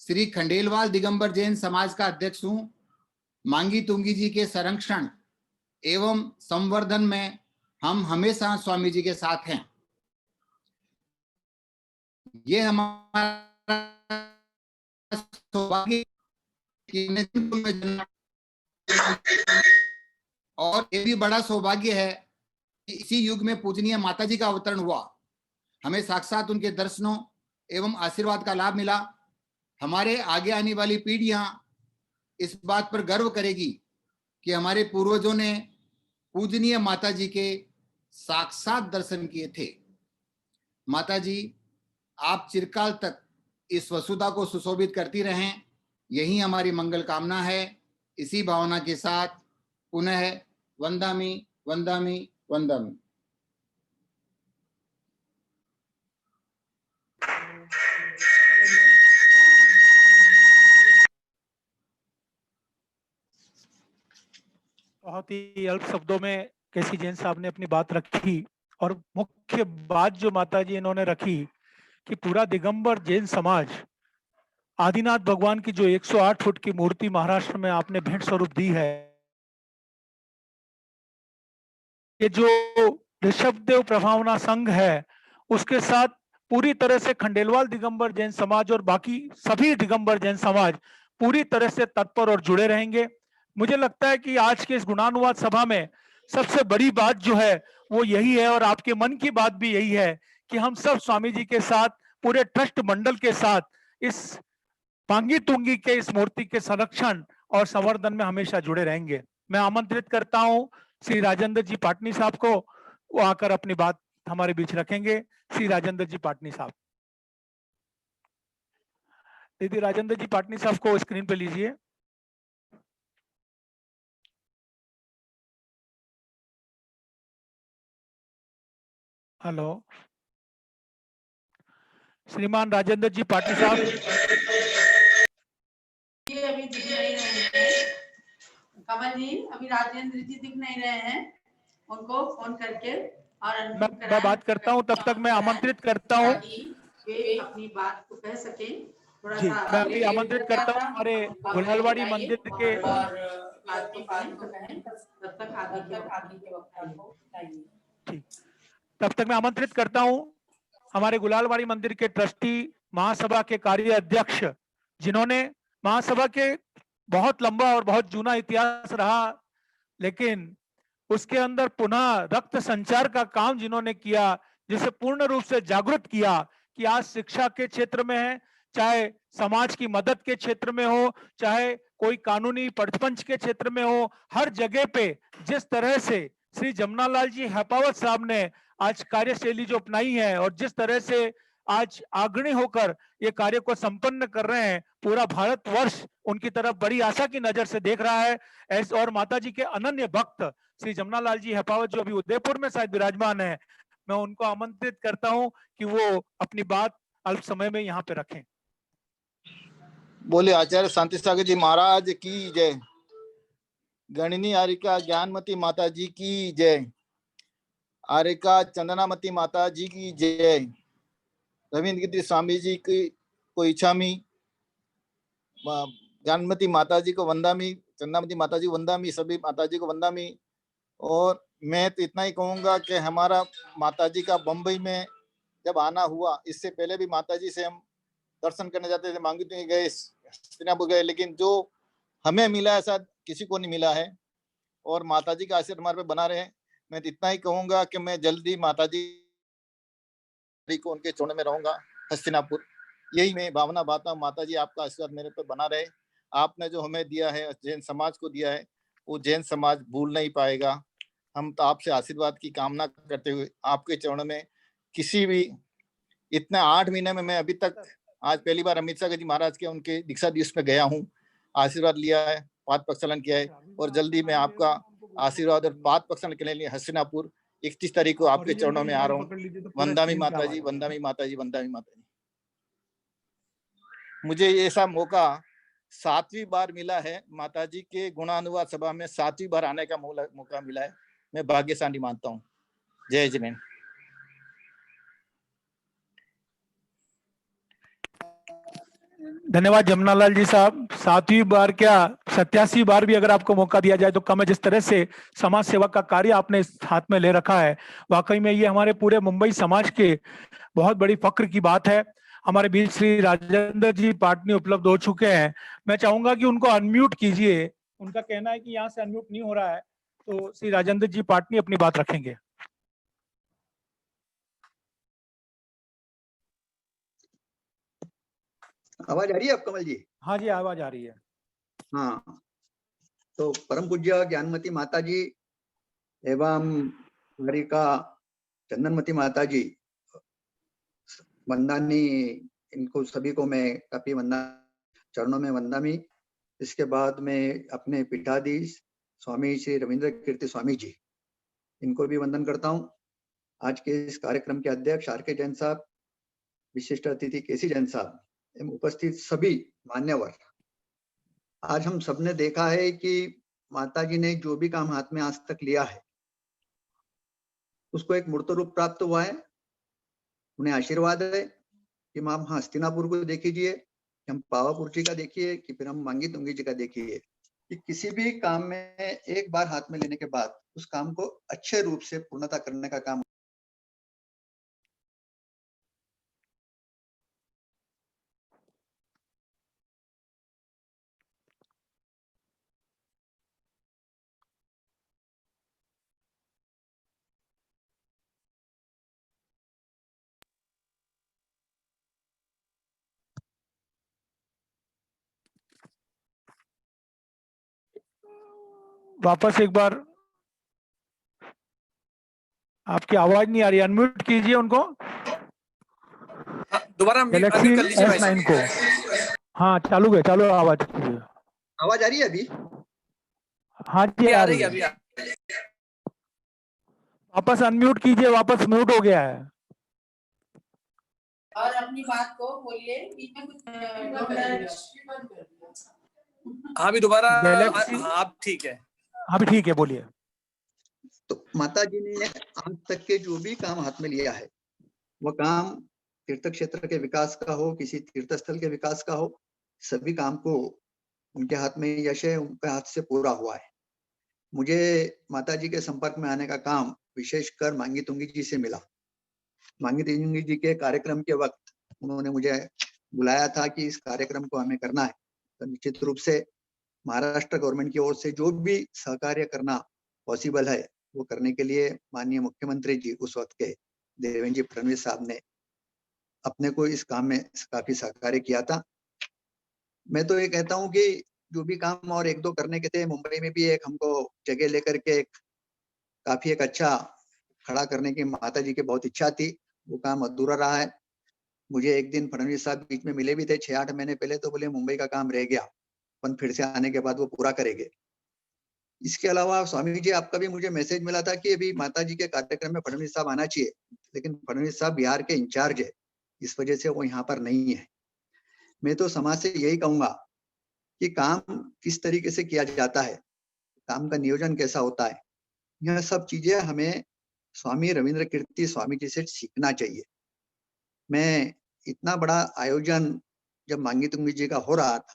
श्री खंडेलवाल दिगंबर जैन समाज का अध्यक्ष हूं। मांगी तुंगी जी के संरक्षण एवं संवर्धन में हम हमेशा स्वामी जी के साथ हैं। ये हमारा सौभाग्य और ये भी बड़ा सौभाग्य है कि इसी युग में पूजनीय माता जी का अवतरण हुआ। हमें साक्षात उनके दर्शनों एवं आशीर्वाद का लाभ मिला। हमारे आगे आने वाली पीढ़ियां इस बात पर गर्व करेगी कि हमारे पूर्वजों ने पूजनीय माता जी के साक्षात दर्शन किए थे। माता जी, आप चिरकाल तक इस वसुधा को सुशोभित करती रहें, यही हमारी मंगल कामना है। इसी भावना के साथ पुनः वंदामि वंदामि वंदामि। बहुत ही अल्प शब्दों में केसी जैन साहब ने अपनी बात रखी और मुख्य बात जो माता जी इन्होंने रखी कि पूरा दिगंबर जैन समाज आदिनाथ भगवान की जो 108 फुट की मूर्ति महाराष्ट्र में आपने भेंट स्वरूप दी है, ये जो ऋषभदेव प्रभावना संघ है, उसके साथ पूरी तरह से खंडेलवाल दिगंबर जैन समाज और बाकी सभी दिगंबर जैन समाज पूरी तरह से तत्पर और जुड़े रहेंगे। मुझे लगता है कि आज के इस गुणानुवाद सभा में सबसे बड़ी बात जो है वो यही है और आपके मन की बात भी यही है कि हम सब स्वामी जी के साथ, पूरे ट्रस्ट मंडल के साथ इस मांगी तुंगी के इस मूर्ति के संरक्षण और संवर्धन में हमेशा जुड़े रहेंगे। मैं आमंत्रित करता हूं श्री राजेंद्र जी पाटनी साहब को, वो आकर अपनी बात हमारे बीच रखेंगे। श्री राजेंद्र जी पाटनी साहब, दीदी राजेंद्र जी पाटनी साहब को स्क्रीन पे लीजिए। हेलो, श्रीमान राजेंद्र जी पाटनी साहब। ये अभी दिख नहीं रहे हैं कमल जी, अभी राजेंद्र जी दिख नहीं रहे हैं, उनको फोन करके और मैं बात करता हूं, तब तक मैं आमंत्रित करता हूं वे अपनी बात को कह सके। थोड़ा जी, सा मैं अभी आमंत्रित करता हूं हमारे गुलालवाड़ी मंदिर के तब तक आगे के वक्त ठीक, तब तक मैं आमंत्रित करता हूं हमारे गुलालवाड़ी मंदिर के ट्रस्टी महासभा के कार्य अध्यक्ष, जिन्होंने महासभा के बहुत लंबा और बहुत जूना इतिहास रहा, लेकिन उसके अंदर पुनः रक्त संचार का काम जिन्होंने किया, जिसे पूर्ण रूप से जागृत किया कि आज शिक्षा के क्षेत्र में है, चाहे समाज की मदद के क्षेत्र में हो, चाहे कोई कानूनी प्रपंच के क्षेत्र में हो, हर जगह पे जिस तरह से श्री जमनालाल जी हेपावत साहब ने आज कार्यशैली जो अपनाई है और जिस तरह से आज अग्रणी होकर ये कार्य को संपन्न कर रहे हैं, पूरा भारतवर्ष उनकी तरफ बड़ी आशा की नजर से देख रहा है। ऐसे और माता जी के अनन्य भक्त श्री जमनालाल जी हेपावत जो अभी उदयपुर में शायद विराजमान है, मैं उनको आमंत्रित करता हूं कि वो अपनी बात अल्प समय में यहाँ पे रखें। बोले आचार्य शांति सागर जी महाराज की जय। गणिनी आरिका ज्ञानमती माता जी की जय। आरिका चंदनामती माता जी की जय। रविंद्र गिरी स्वामी जी की को इच्छामी। ज्ञानमती माता जी को वंदामी, चंदनामती माता जी वंदामी, सभी माता जी को वंदामी। और मैं तो इतना ही कहूंगा कि हमारा माता जी का बम्बई में जब आना हुआ, इससे पहले भी माता जी से हम दर्शन करने जाते थे, मांगी तो गए, हस्तिनापुर गए, लेकिन जो हमें मिला है शायद किसी को नहीं मिला है। और माता जी का आशीर्वाद हमारे पे बना रहे। मैं तो इतना ही कहूंगा कि मैं जल्दी माता जी को उनके चरणों में रहूंगा हस्तिनापुर। यही मैं भावना बाता हूँ। माता जी आपका आशीर्वाद मेरे पे बना रहे। आपने जो हमें दिया है, जैन समाज को दिया है, वो जैन समाज भूल नहीं पाएगा। हम तो आपसे आशीर्वाद की कामना करते हुए आपके चरणों में किसी भी इतने 8 महीने में मैं अभी तक आज पहली बार अमित शाह जी महाराज के उनके दीक्षा दिवस में गया हूँ, आशीर्वाद लिया है, पाद प्रक्षालन किया है। और जल्दी मैं आपका आशीर्वाद और पाद प्रक्षालन के लिए हस्तिनापुर 31 तारीख को आपके चरणों में आ रहा हूँ। वंदामी माता जी, वंदामी माता जी, वंदामी माता जी। मुझे ऐसा मौका 7वीं बार मिला है, माता जी के गुणानुवाद सभा में 7वीं बार आने का मौका मिला है। मैं भाग्यशाली मानता हूँ। जय जैन। धन्यवाद जमनालाल जी साहब। 7वीं बार क्या 87वीं बार भी अगर आपको मौका दिया जाए तो कम है। जिस तरह से समाज सेवा का कार्य आपने इस हाथ में ले रखा है, वाकई में ये हमारे पूरे मुंबई समाज के बहुत बड़ी फक्र की बात है। हमारे बीच श्री राजेंद्र जी पाटनी उपलब्ध हो चुके हैं। मैं चाहूंगा कि उनको अनम्यूट कीजिए। उनका कहना है कि यहाँ से अनम्यूट नहीं हो रहा है, तो श्री राजेंद्र जी पाटनी अपनी बात रखेंगे। आवाज आ रही है आप कमल जी? हाँ जी, आवाज आ रही है। हाँ, तो परम पूज्य ज्ञानमती माता जी एवं हरिका चंदनमती माता जी वंदानी, इनको सभी को मैं काफी चरणों में वंदामी। इसके बाद में अपने पीठाधीश स्वामी श्री रविंद्र कीर्ति स्वामी जी, इनको भी वंदन करता हूँ। आज के इस कार्यक्रम के अध्यक्ष आर के जैन साहब, विशिष्ट अतिथि केसी जैन साहब एवं उपस्थित सभी मान्यवर। आज हम सबने देखा है कि माता जी ने जो भी काम हाथ में आज तक लिया है उसको एक मूर्त रूप प्राप्त हुआ है। उन्हें आशीर्वाद है कि मां हस्तिनापुर को देखिए, हम पावापुर जी का देखिए, कि फिर हम मांगी तुंगी जी का देखिए, कि किसी भी काम में एक बार हाथ में लेने के बाद उस काम को अच्छे रूप से पूर्णता करने का काम। वापस एक बार, आपकी आवाज नहीं आ रही, अनम्यूट कीजिए उनको। दोबारा गैलेक्सी S9 को। हाँ, चालू है, चालू आवाज कीजिए। आवाज आ रही है अभी? हाँ जी, आ रही है। अभी वापस अनम्यूट कीजिए, वापस म्यूट हो गया है। और अपनी बात को बोलिए। हाँ, भी दोबारा गैलेक्सी, आप ठीक है? हाँ भी ठीक है, बोलिए। तो माता जी ने आज तक के जो भी काम हाथ में लिया है, वो काम तीर्थ क्षेत्र के विकास का हो, किसी तीर्थ स्थल के विकास का हो, सभी काम को उनके हाथ में यश है, उनके हाथ से पूरा हुआ है। मुझे माता जी के संपर्क में आने का काम विशेषकर मांगी तुंगी जी से मिला। मांगी तुंगी जी के कार्यक्रम के वक्त उन्होंने मुझे बुलाया था कि इस कार्यक्रम को हमें करना है। तो निश्चित रूप से महाराष्ट्र गवर्नमेंट की ओर से जो भी सहकार्य करना पॉसिबल है वो करने के लिए माननीय मुख्यमंत्री जी उस वक्त के देवेंद्र जी फडणवीस साहब ने अपने को इस काम में काफी सहकार्य किया था। मैं तो ये कहता हूँ कि जो भी काम और एक दो करने के थे, मुंबई में भी एक हमको जगह लेकर के काफी एक अच्छा खड़ा करने की माता जी की बहुत इच्छा थी, वो काम अधूरा रहा है। मुझे एक दिन फडणवीस साहब बीच में मिले भी थे 6-8 महीने पहले, तो बोले मुंबई का काम रह गया, अपन फिर से आने के बाद वो पूरा करेंगे। इसके अलावा स्वामी जी आपका भी मुझे मैसेज मिला था कि अभी माता जी के कार्यक्रम में फडणवीस साहब आना चाहिए, लेकिन फडणवीस साहब बिहार के इंचार्ज है, इस वजह से वो यहाँ पर नहीं है। मैं तो समाज से यही कहूंगा कि काम किस तरीके से किया जाता है, काम का नियोजन कैसा होता है, यह सब चीजें हमें स्वामी रविंद्र कीर्ति स्वामी जी से सीखना चाहिए। मैं इतना बड़ा आयोजन जब मांगी तुंगी जी का हो रहा था,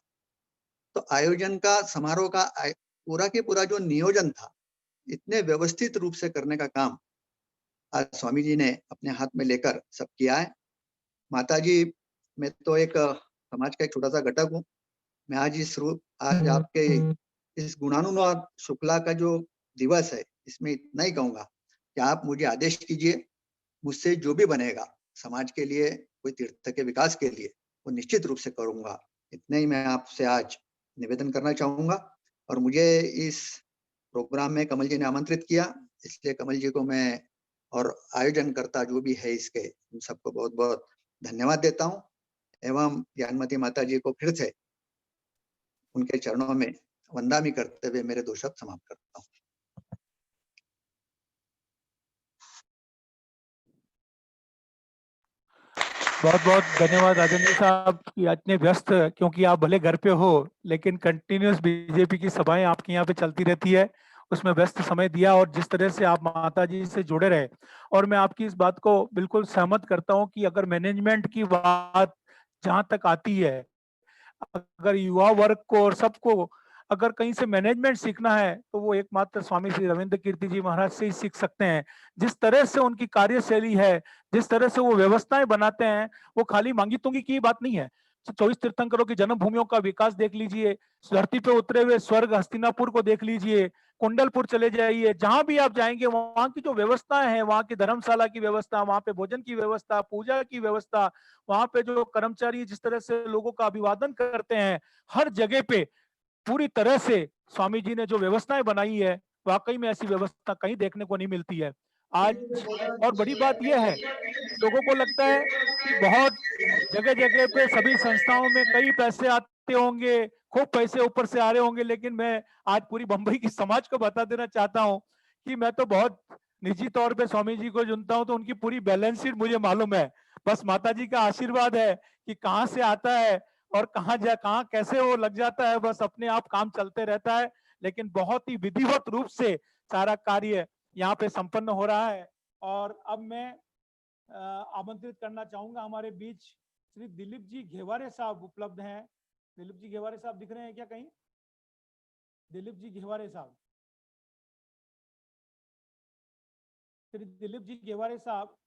तो आयोजन का समारोह का पूरा के पूरा जो नियोजन था, इतने व्यवस्थित रूप से करने का काम आज स्वामी जी ने अपने हाथ में लेकर सब किया है। माता जी, मैं तो एक समाज का एक छोटा सा घटक हूँ। मैं आज आपके इस गुणानुवाद शुक्ला का जो दिवस है, इसमें इतना ही कहूंगा कि आप मुझे आदेश कीजिए, मुझसे जो भी बनेगा समाज के लिए, कोई तीर्थ के विकास के लिए, वो निश्चित रूप से करूंगा। इतने ही मैं आपसे आज निवेदन करना चाहूंगा। और मुझे इस प्रोग्राम में कमल जी ने आमंत्रित किया, इसलिए कमल जी को मैं और आयोजनकर्ता जो भी है इसके, उन सबको बहुत बहुत धन्यवाद देता हूँ एवं ज्ञानमती माता जी को फिर से उनके चरणों में वंदना करते हुए मेरे 2 शब्द समाप्त करता हूँ। बहुत बहुत धन्यवाद राजेंद्र साहब कि इतने व्यस्त, क्योंकि आप भले घर पे हो लेकिन कंटिन्यूस बीजेपी की सभाएं आपके यहाँ पे चलती रहती है, उसमें व्यस्त समय दिया और जिस तरह से आप माता जी से जुड़े रहे। और मैं आपकी इस बात को बिल्कुल सहमत करता हूँ कि अगर मैनेजमेंट की बात जहाँ तक आती है, अगर युवा वर्ग को और सबको अगर कहीं से मैनेजमेंट सीखना है तो वो एकमात्र स्वामी श्री रविंद्र कीर्ति जी महाराज से ही सीख सकते हैं। जिस तरह से उनकी कार्यशैली है, जिस तरह से वो व्यवस्थाएं बनाते हैं, वो खाली मांगी तुंगी की बात नहीं है। 24 तीर्थंकरों की जन्म भूमियों का विकास देख लीजिए, धरती पे उतरे हुए स्वर्ग हस्तिनापुर को देख लीजिए, कुंडलपुर चले जाइए, जहां भी आप जाएंगे वहां की जो व्यवस्थाएं हैं, वहां की धर्मशाला की व्यवस्था, वहां पे भोजन की व्यवस्था, पूजा की व्यवस्था, वहां पे जो कर्मचारी जिस तरह से लोगों का अभिवादन करते हैं, हर जगह पे पूरी तरह से स्वामी जी ने जो व्यवस्थाएं बनाई है, वाकई में ऐसी व्यवस्था कहीं देखने को नहीं मिलती है आज। और बड़ी बात यह है, लोगों को लगता है कि बहुत जगह जगह पे सभी संस्थाओं में कई पैसे आते होंगे, खूब पैसे ऊपर से आ रहे होंगे, लेकिन मैं आज पूरी बंबई की समाज को बता देना चाहता हूं कि मैं तो बहुत निजी तौर पे स्वामी जी को चुनता हूं, तो उनकी पूरी बैलेंस शीट मुझे मालूम है। बस माता जी का आशीर्वाद है कि कहाँ से आता है और कहाँ कैसे वो लग जाता है, बस अपने आप काम चलते रहता है। लेकिन बहुत ही विधिवत रूप से सारा कार्य यहाँ पे संपन्न हो रहा है। और अब मैं आमंत्रित करना चाहूंगा, हमारे बीच श्री दिलीप जी घेवारे साहब उपलब्ध हैं। दिलीप जी घेवारे साहब दिख रहे हैं क्या कहीं? दिलीप जी घेवारे साहब, श्री दिलीप जी घेवारे साहब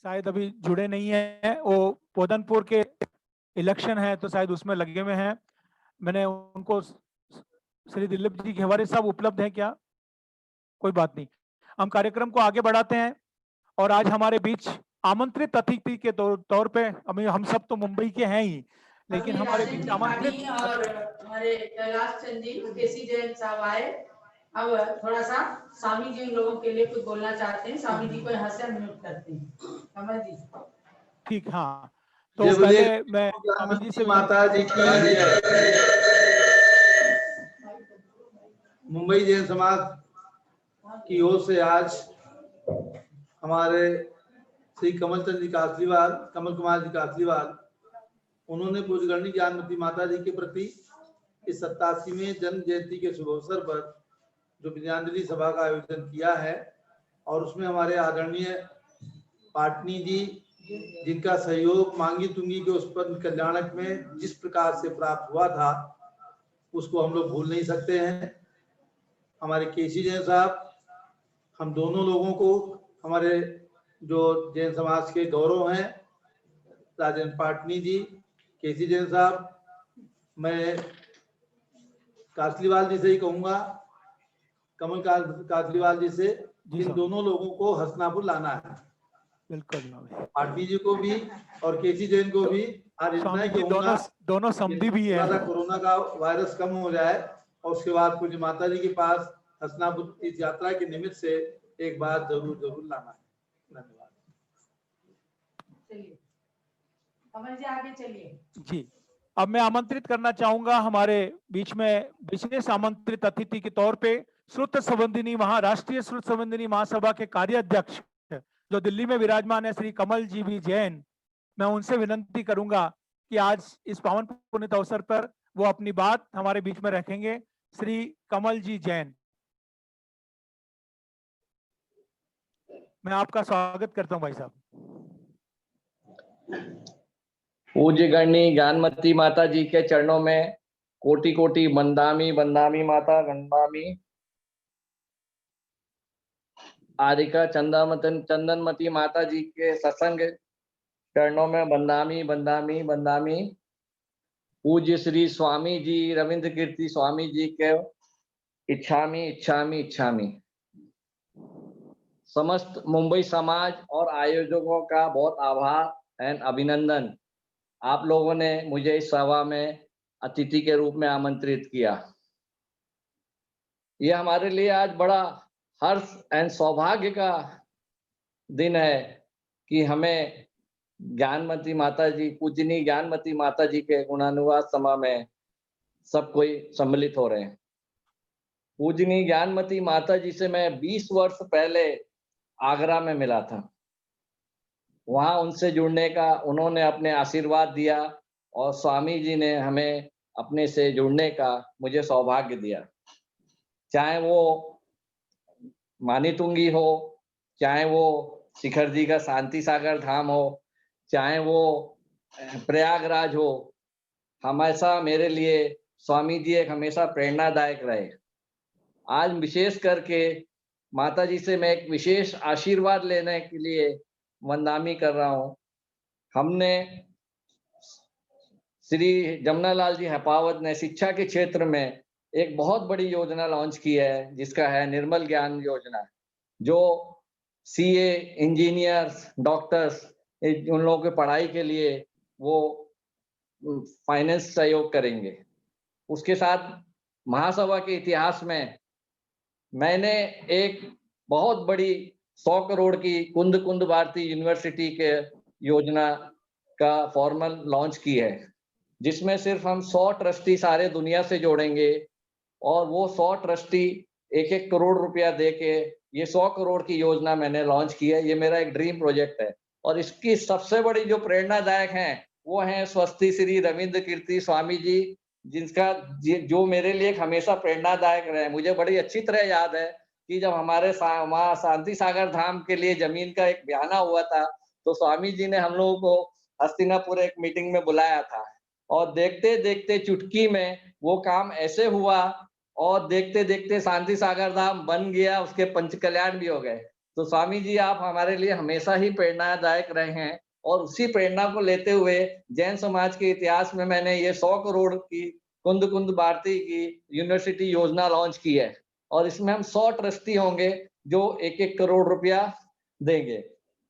शायद अभी जुड़े नहीं है, वो पोदनपुर के इलेक्शन है तो शायद उसमें लगे हुए हैं। मैंने उनको, श्री दिलीप जी घेवारे साहब उपलब्ध है क्या? कोई बात नहीं, हम कार्यक्रम को आगे बढ़ाते हैं। और आज हमारे बीच आमंत्रित अतिथि के तौर पे, हम सब तो मुंबई के हैं ही, लेकिन हमारे बीच आमंत्रित और हमारे कैलाश चंद जी, केसी जैन साहब आए। अब थोड़ा सा स्वामी जी उन लोगों के लिए कुछ बोलना चाहते हैं, स्वामी जी को यहाँ से म्यूट करते हैं। कमल जी ठीक, हाँ, तो पहले मैं स्वामी जी से माता जी की मुंबई जैन समाज की ओर से आज हमारे श्री कमल कुमार जी कासलीवाल, उन्होंने पूज्यगणी ज्ञानमती माता जी के प्रति इस 87वें जन्म जयंती के शुभ अवसर पर जो विद्यांजलि सभा का आयोजन किया है, और उसमें हमारे आदरणीय पाटनी जी, जिनका सहयोग मांगी तुंगी के उस पर कल्याणक में जिस प्रकार से प्राप्त हुआ था, उसको हम लोग भूल नहीं सकते हैं। हमारे केसी जैन साहब, हम दोनों लोगों को, हमारे जो जैन समाज के गौरव हैं, राजेंद्र पाटनी जी केसी जैन साहब, मैं कासलीवाल जी से ही कहूंगा, कमल कासलीवाल जी से, इन दोनों लोगों को हसनापुर लाना है। बिल्कुल पाटिल जी को भी और केसी जैन को भी। और इतना ही कहूंगा, दोनों समधी भी है। थोड़ा सा कोरोना का वायरस कम हो जाए और उसके बाद पूज्य माता जी के पास हसनापुर इस यात्रा के निमित्त से एक बार जरूर लाना है। धन्यवाद। चलिए कमल जी आगे चलिए। जी, अब मैं आमंत्रित करना चाहूंगा हमारे बीच में विशेष आमंत्रित अतिथि के तौर पे श्रुत संबंधिनी राष्ट्रीय श्रुत संबंधिनी महासभा के कार्याध्यक्ष जो दिल्ली में विराजमान है श्री कमल जी भी जैन। मैं उनसे विनंती करूंगा कि आज इस पावन पुण्य अवसर पर वो अपनी बात हमारे बीच में रखेंगे। श्री कमल जी जैन, मैं आपका स्वागत करता हूं भाई साहब। पूज्य गणनी ज्ञानमती माता जी के चरणों में कोटि कोटि वंदामी। वंदामी माता वंदामी। आरिका चंदनमती माता जी के सत्संग चरणों में वंदामी वंदामी वंदामी। पूज्य श्री स्वामी जी रविंद्र कीर्ति स्वामी जी के इच्छामी इच्छामी इच्छामी। समस्त मुंबई समाज और आयोजकों का बहुत आभार एंड अभिनंदन। आप लोगों ने मुझे इस सभा में अतिथि के रूप में आमंत्रित किया। यह हमारे लिए आज बड़ा हर्ष एंड सौभाग्य का दिन है कि हमें ज्ञानमती माता जी, पूजनी ज्ञानमती माता जी के गुणानुवाद सभा में सब कोई सम्मिलित हो रहे हैं। पूजनी ज्ञानमती माता जी से मैं 20 वर्ष पहले आगरा में मिला था। वहां उनसे जुड़ने का उन्होंने अपने आशीर्वाद दिया और स्वामी जी ने हमें अपने से जुड़ने का मुझे सौभाग्य दिया। चाहे वो मानीतुंगी हो, चाहे वो शिखर जी का शांति सागर धाम हो, चाहे वो प्रयागराज हो, हमेशा मेरे लिए स्वामी जी एक हमेशा प्रेरणादायक रहे। आज विशेष करके माता जी से मैं एक विशेष आशीर्वाद लेने के लिए वंदामी कर रहा हूँ। हमने श्री जमुनालाल जी हपावत ने शिक्षा के क्षेत्र में एक बहुत बड़ी योजना लॉन्च की है, जिसका है निर्मल ज्ञान योजना, जो सीए, इंजीनियर्स, डॉक्टर्स, उन लोगों की पढ़ाई के लिए वो फाइनेंस सहयोग करेंगे। उसके साथ महासभा के इतिहास में मैंने एक बहुत बड़ी 100 करोड़ की कुंद कुंद भारती यूनिवर्सिटी के योजना का फॉर्मल लॉन्च की है, जिसमें सिर्फ हम 100 ट्रस्टी सारे दुनिया से जोड़ेंगे और वो 100 ट्रस्टी 1-1 करोड़ रुपया दे के ये 100 करोड़ की योजना मैंने लॉन्च की है। ये मेरा एक ड्रीम प्रोजेक्ट है और इसकी सबसे बड़ी जो प्रेरणादायक है वो है स्वस्ति श्री रविंद्र कीर्ति स्वामी जी, जिनका जो मेरे लिए हमेशा प्रेरणादायक रहे। मुझे बड़ी अच्छी तरह याद है कि जब हमारे वहाँ शांति सागर धाम के लिए जमीन का एक बयाना हुआ था तो स्वामी जी ने हम लोगों को हस्तिनापुर एक मीटिंग में बुलाया था और देखते देखते चुटकी में वो काम ऐसे हुआ और देखते देखते शांति सागर धाम बन गया, उसके पंच कल्याण भी हो गए। तो स्वामी जी आप हमारे लिए हमेशा ही प्रेरणादायक रहे हैं और उसी प्रेरणा को लेते हुए जैन समाज के इतिहास में मैंने ये 100 करोड़ की कुंद कुंद भारती की यूनिवर्सिटी योजना लॉन्च की है और इसमें हम 100 ट्रस्टी होंगे जो 1-1 करोड़ रुपया देंगे।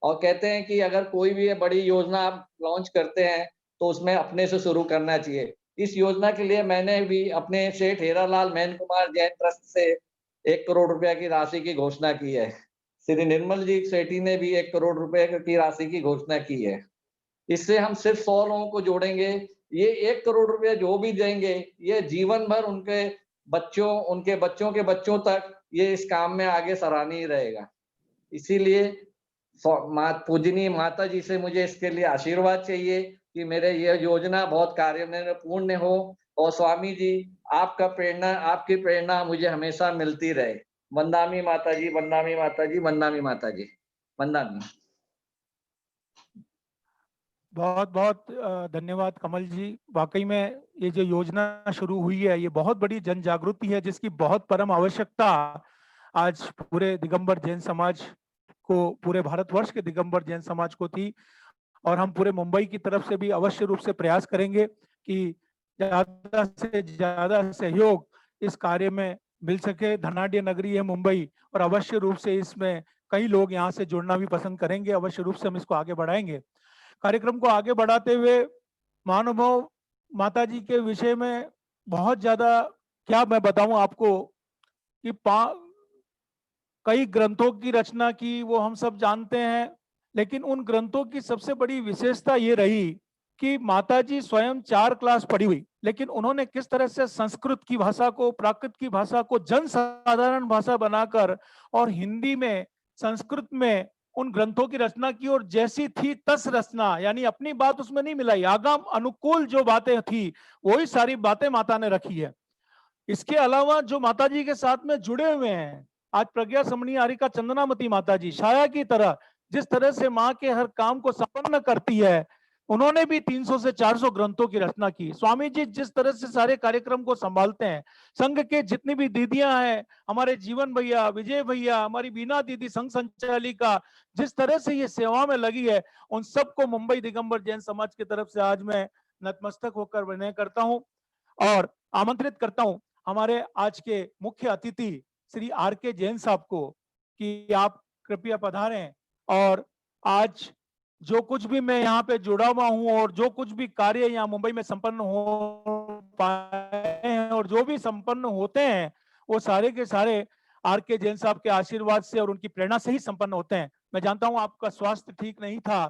और कहते हैं कि अगर कोई भी बड़ी योजना आप लॉन्च करते हैं तो उसमें अपने से शुरू करना चाहिए। इस योजना के लिए मैंने भी अपने सेठ हीरालाल मैन कुमार जैन ट्रस्ट से 1 करोड़ रुपया की राशि की घोषणा की है। श्री निर्मल जी सेठी ने भी 1 करोड़ रुपए की राशि की घोषणा की है। इससे हम सिर्फ 100 लोगों को जोड़ेंगे। ये 1 करोड़ रुपया जो भी देंगे ये जीवन भर उनके बच्चों के बच्चों तक ये इस काम में आगे सराहनीय रहेगा। इसीलिए पूजनीय माता जी से मुझे इसके लिए आशीर्वाद चाहिए कि मेरे ये योजना बहुत कार्यान्वयनपूर्ण हो और स्वामी जी आपकी प्रेरणा मुझे हमेशा मिलती रहे। वंदामी माता जी, वंदामी माता जी, वंदामी माता जी, वंदामी। बहुत बहुत धन्यवाद कमल जी। वाकई में ये जो योजना शुरू हुई है ये बहुत बड़ी जन जागृति है, जिसकी बहुत परम आवश्यकता आज पूरे दिगंबर जैन समाज को, पूरे भारतवर्ष के दिगंबर जैन समाज को थी। और हम पूरे मुंबई की तरफ से भी अवश्य रूप से प्रयास करेंगे कि ज्यादा से ज्यादा सहयोग इस कार्य में मिल सके। धनाढ्य नगरी है मुंबई और अवश्य रूप से इसमें कई लोग यहाँ से जुड़ना भी पसंद करेंगे। अवश्य रूप से हम इसको आगे बढ़ाएंगे। कार्यक्रम को आगे बढ़ाते हुए महानुभाव माता जी के विषय में बहुत ज्यादा क्या मैं बताऊं आपको कि कई ग्रंथों की रचना की, वो हम सब जानते हैं, लेकिन उन ग्रंथों की सबसे बड़ी विशेषता ये रही कि माताजी स्वयं 4 क्लास पढ़ी हुई, लेकिन उन्होंने किस तरह से संस्कृत की भाषा को, प्राकृत की भाषा को जन साधारण भाषा बनाकर और हिंदी में, संस्कृत में उन ग्रंथों की रचना की और जैसी थी तस रचना, यानी अपनी बात उसमें नहीं मिलाई, आगम अनुकूल जो बातें थी वही सारी बातें माता ने रखी है। इसके अलावा जो माताजी के साथ में जुड़े हुए हैं, आज प्रज्ञा समणी आरिका चंदनामती माताजी छाया की तरह जिस तरह से माँ के हर काम को संपन्न करती है, उन्होंने भी 300 से 400 ग्रंथों की रचना की। स्वामी जी जिस तरह से सारे कार्यक्रम को संभालते हैं, संघ के जितनी भी दीदियां हैं, हमारे जीवन भैया, विजय भैया, हमारी बीना दीदी संघ संचालिका, जिस तरह से ये सेवा में लगी है, उन सबको मुंबई दिगंबर जैन समाज की तरफ से आज मैं नतमस्तक होकर विनय करता हूं और आमंत्रित करता हूं हमारे आज के मुख्य अतिथि श्री आर.के. जैन साहब को कि आप कृपया पधारें और आज जो कुछ भी मैं यहाँ पे जुड़ा हुआ हूँ और जो कुछ भी कार्य यहाँ मुंबई में संपन्न हो पाए हैं और जो भी संपन्न होते हैं वो सारे के सारे आर.के. जैन साहब के आशीर्वाद से और उनकी प्रेरणा से ही संपन्न होते हैं। मैं जानता हूँ आपका स्वास्थ्य ठीक नहीं था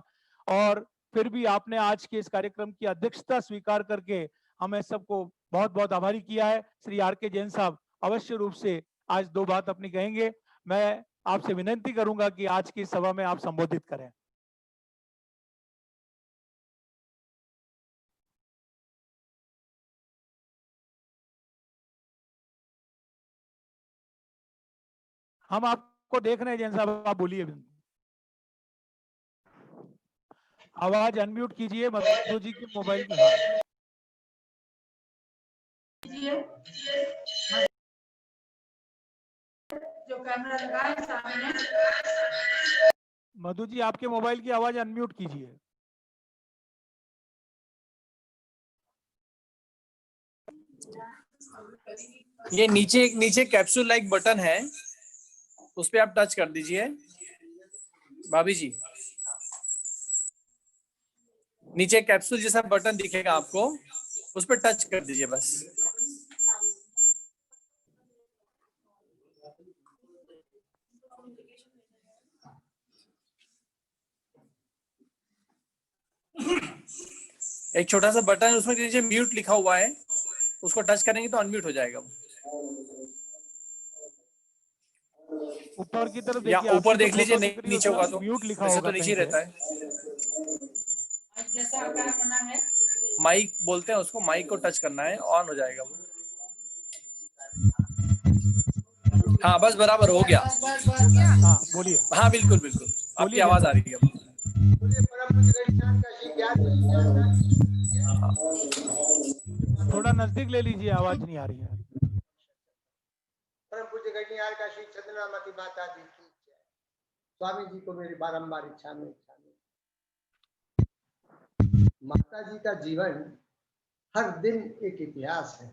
और फिर भी आपने आज के इस कार्यक्रम की अध्यक्षता स्वीकार करके हमें सबको बहुत बहुत आभारी किया है। श्री आर.के. जैन साहब अवश्य रूप से आज 2 बात अपनी कहेंगे। मैं आपसे विनती करूंगा कि आज की सभा में आप संबोधित करें। हम आपको देख रहे हैं जैन साहब, आप बोलिए। आवाज अनम्यूट कीजिए मधु जी के मोबाइल की। जो कैमरा लगा है सामने, मधु जी आपके मोबाइल की आवाज अनम्यूट कीजिए। ये नीचे कैप्सूल लाइक बटन है, उस पे आप टच कर दीजिए भाभी जी। नीचे कैप्सूल जैसा बटन दिखेगा आपको, उस पर टच कर दीजिए बस। एक छोटा सा बटन है, उसमें नीचे म्यूट लिखा हुआ है, उसको टच करेंगे तो अनम्यूट हो जाएगा। ऊपर की तरफ या देखिए, ऊपर देख लीजिए, नीचे होगा तो म्यूट लिखा वैसे होगा, तो नीचे ही रहता है। जैसा आकार बना है, माइक बोलते हैं उसको, माइक को टच करना है, ऑन हो जाएगा वो। हाँ बस बराबर हो गया। हाँ बोलिए। हाँ बिल्कुल बिल्कुल, आपकी आवाज आ रही है। थोड़ा नजदीक ले लीजिए, आवाज नहीं आ रही है। परम पूज्य गणियार का श्री चंद्रनामती माता जी की जय। स्वामी जी को मेरी बारंबार इच्छा में माता जी का जीवन हर दिन एक इतिहास है।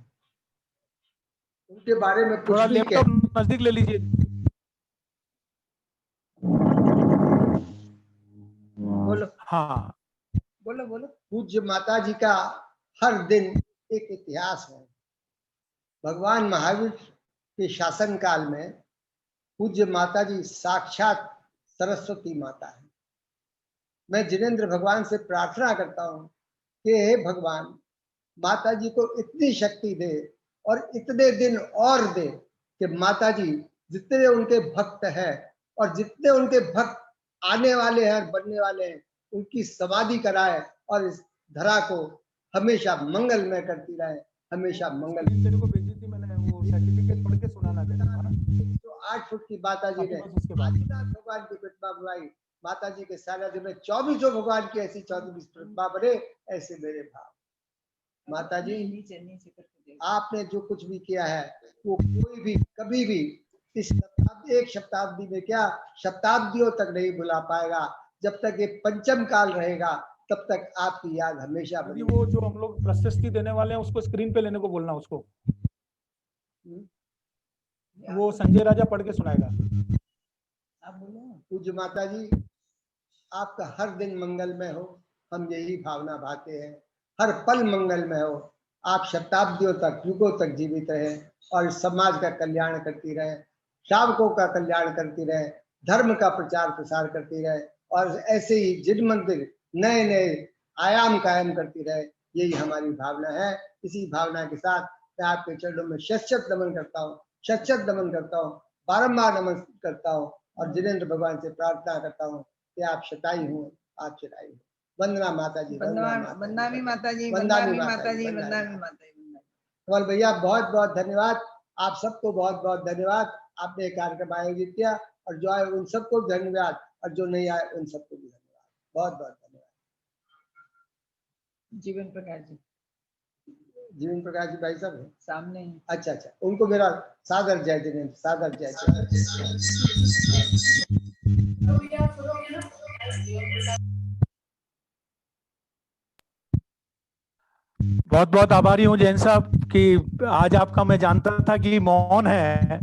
उनके बारे में थोड़ा कुछ भी लैपटॉप नजदीक ले लीजिए। बोलो। हाँ बोलो बोलो। पूज्य माता जी का हर दिन एक इतिहास है। भगवान महावीर के शासन काल में पूज्य माता जी साक्षात सरस्वती माता है। मैं जिनेंद्र भगवान से प्रार्थना करता हूँ कि हे भगवान, माता जी को इतनी शक्ति दे और इतने दिन और दे कि माता जी जितने उनके भक्त हैं और जितने उनके भक्त आने वाले हैं और बनने वाले हैं, उनकी समाधि कराए और इस धरा को हमेशा मंगलमय करती रहे, हमेशा मंगल। तेरे को भेजी थी मैंने, वो सर्टिफिकेट पढ़ के सुनाना देना। तो 8 फुट की माता जी ने आदिनाथ भगवान की प्रतिमा बनाई। माता जी के सानिध्य में 24 भगवान की ऐसी 24 प्रतिमा बने, ऐसे मेरे भाव। माता जी आपने जो कुछ भी किया है वो कोई भी कभी भी इस एक शताब्दी में क्या शताब्दियों तक नहीं भुला पाएगा। जब तक ये पंचम काल रहेगा तब तक आपकी याद हमेशा अभी वो जो हम लोग प्रशस्ति देने वाले हैं उसको स्क्रीन पे लेने को बोलना उसको, वो संजय राजा पढ़ के सुनाएगा। आप बोलो। पूज्य माता जी, आपका हर दिन मंगलमय हो, हम यही भावना भाते हैं। हर पल मंगलमय हो, आप शताब्दियों तक, युगों तक जीवित रहे और समाज का कल्याण करती रहे, श्रावकों का कल्याण करती रहे, धर्म का प्रचार प्रसार करती रहे और ऐसे ही जिन मंदिर नए नए आयाम कायम करती रहे, यही हमारी भावना है। इसी भावना के साथ मैं आपके चरणों में शत नमन करता हूँ, शत नमन करता हूँ, बारंबार नमन करता हूँ और जिनेंद्र भगवान से प्रार्थना करता हूँ कि आप शताई हो, आप चिराई हो। वंदना माता जी, वंदनामी माता जी, वंदनामी वंदनामी माता जी, वंदनामी वंदनामी माता जी। कमल भैया बहुत बहुत धन्यवाद, आप सबको बहुत बहुत धन्यवाद। आपने कार्यक्रम आयोजित किया और जो आए उन सबको धन्यवाद और जो नहीं आए उन सबको भी धन्यवाद, बहुत बहुत धन्यवाद। जीवन प्रकाश जी, जीवन प्रकाश जी भाई साहब सामने ही। अच्छा अच्छा, उनको मेरा सादर जय जिनेंद्र, सादर जय बहुत बहुत आभारी हूँ जैन साहब कि आज आपका मैं जानता था कि मौन है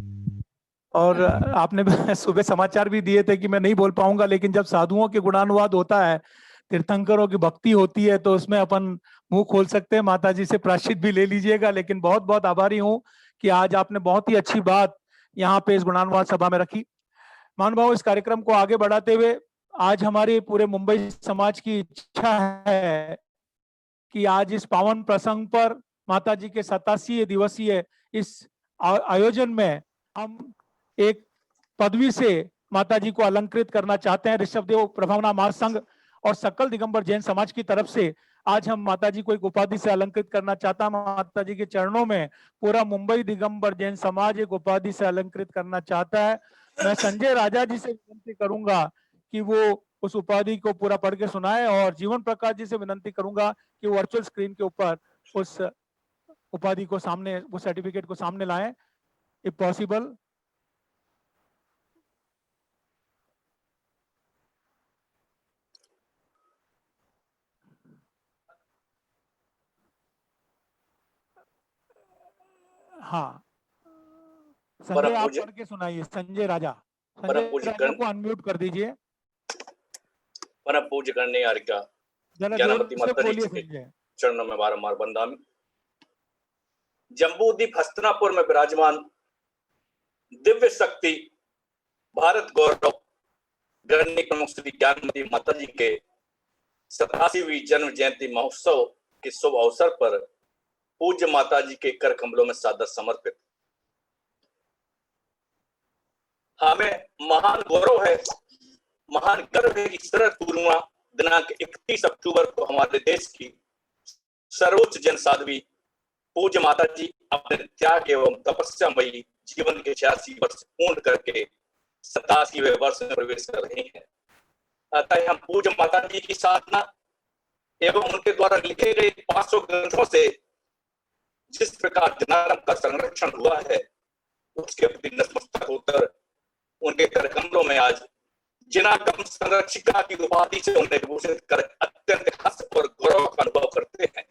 और आपने सुबह समाचार भी दिए थे कि मैं नहीं बोल पाऊंगा, लेकिन जब साधुओं के गुणानुवाद होता है, तीर्थंकरों की भक्ति होती है, तो उसमें अपन मुंह खोल सकते हैं। माता जी से प्रायश्चित भी ले लीजिएगा। लेकिन बहुत बहुत आभारी हूँ कि आज आपने बहुत ही अच्छी बात यहाँ पे इस गुणानुवाद सभा में रखी। महानुभाव, इस कार्यक्रम को आगे बढ़ाते हुए आज हमारे पूरे मुंबई समाज की इच्छा है कि आज इस पावन प्रसंग पर माता जी के 87 दिवसीय इस आयोजन में हम एक पदवी से माता जी को अलंकृत करना चाहते हैं। ऋषभदेव प्रभावना महासंघ और सकल दिगंबर जैन समाज की तरफ से आज हम माता जी को एक उपाधि से अलंकृत करना चाहता है। माता जी के चरणों में पूरा मुंबई दिगंबर जैन समाज एक उपाधि से अलंकृत करना चाहता है। मैं संजय राजा जी से विनती करूंगा कि वो उस उपाधि को पूरा पढ़ के सुनाए और जीवन प्रकाश जी से विनती करूंगा कि वर्चुअल स्क्रीन के ऊपर उस उपाधि को सामने, वो सर्टिफिकेट को सामने लाएं इफ पॉसिबल। हाँ, संजय आप पढ़ के सुनाइए। संजय राजा, संजय राजा को अनम्यूट कर दीजिए। परम पूज्य गणनीय आर्यका ज्ञानवती माता जी के चरणों में बारंबार वंदनामि। जम्बूद्वीप हस्तिनापुर में विराजमान दिव्य शक्ति भारत गौरव गणनीय प्रमुख श्री ज्ञानवती माता जी के 87वीं जन्म जयंती महोत्सव के शुभ अवसर पर पूज्य माता जी के कर कमलों में सादर समर्पित। हमें महान गौरव है, महान गर्व है कि शरद पूर्णिमा दिनांक 31 अक्टूबर को हमारे देश की सर्वोच्च जन साध्वी पूज्य माता जी अपने त्याग एवं तपस्यामयी जीवन के 86 वर्ष पूर्ण करके 87वें वर्ष में प्रवेश कर रही हैं। अतः हम पूज्य माता जी की साधना एवं उनके द्वारा लिखे गए 500 ग्रंथों से जिस प्रकार जनागम का संरक्षण हुआ है, उसके प्रति नतमस्तक होकर उनके कर कमलों में आज जिनागम संरक्षिका की उपाधि से उन्हें विभूषित कर अत्यंत हर्ष और गौरव का अनुभव करते हैं।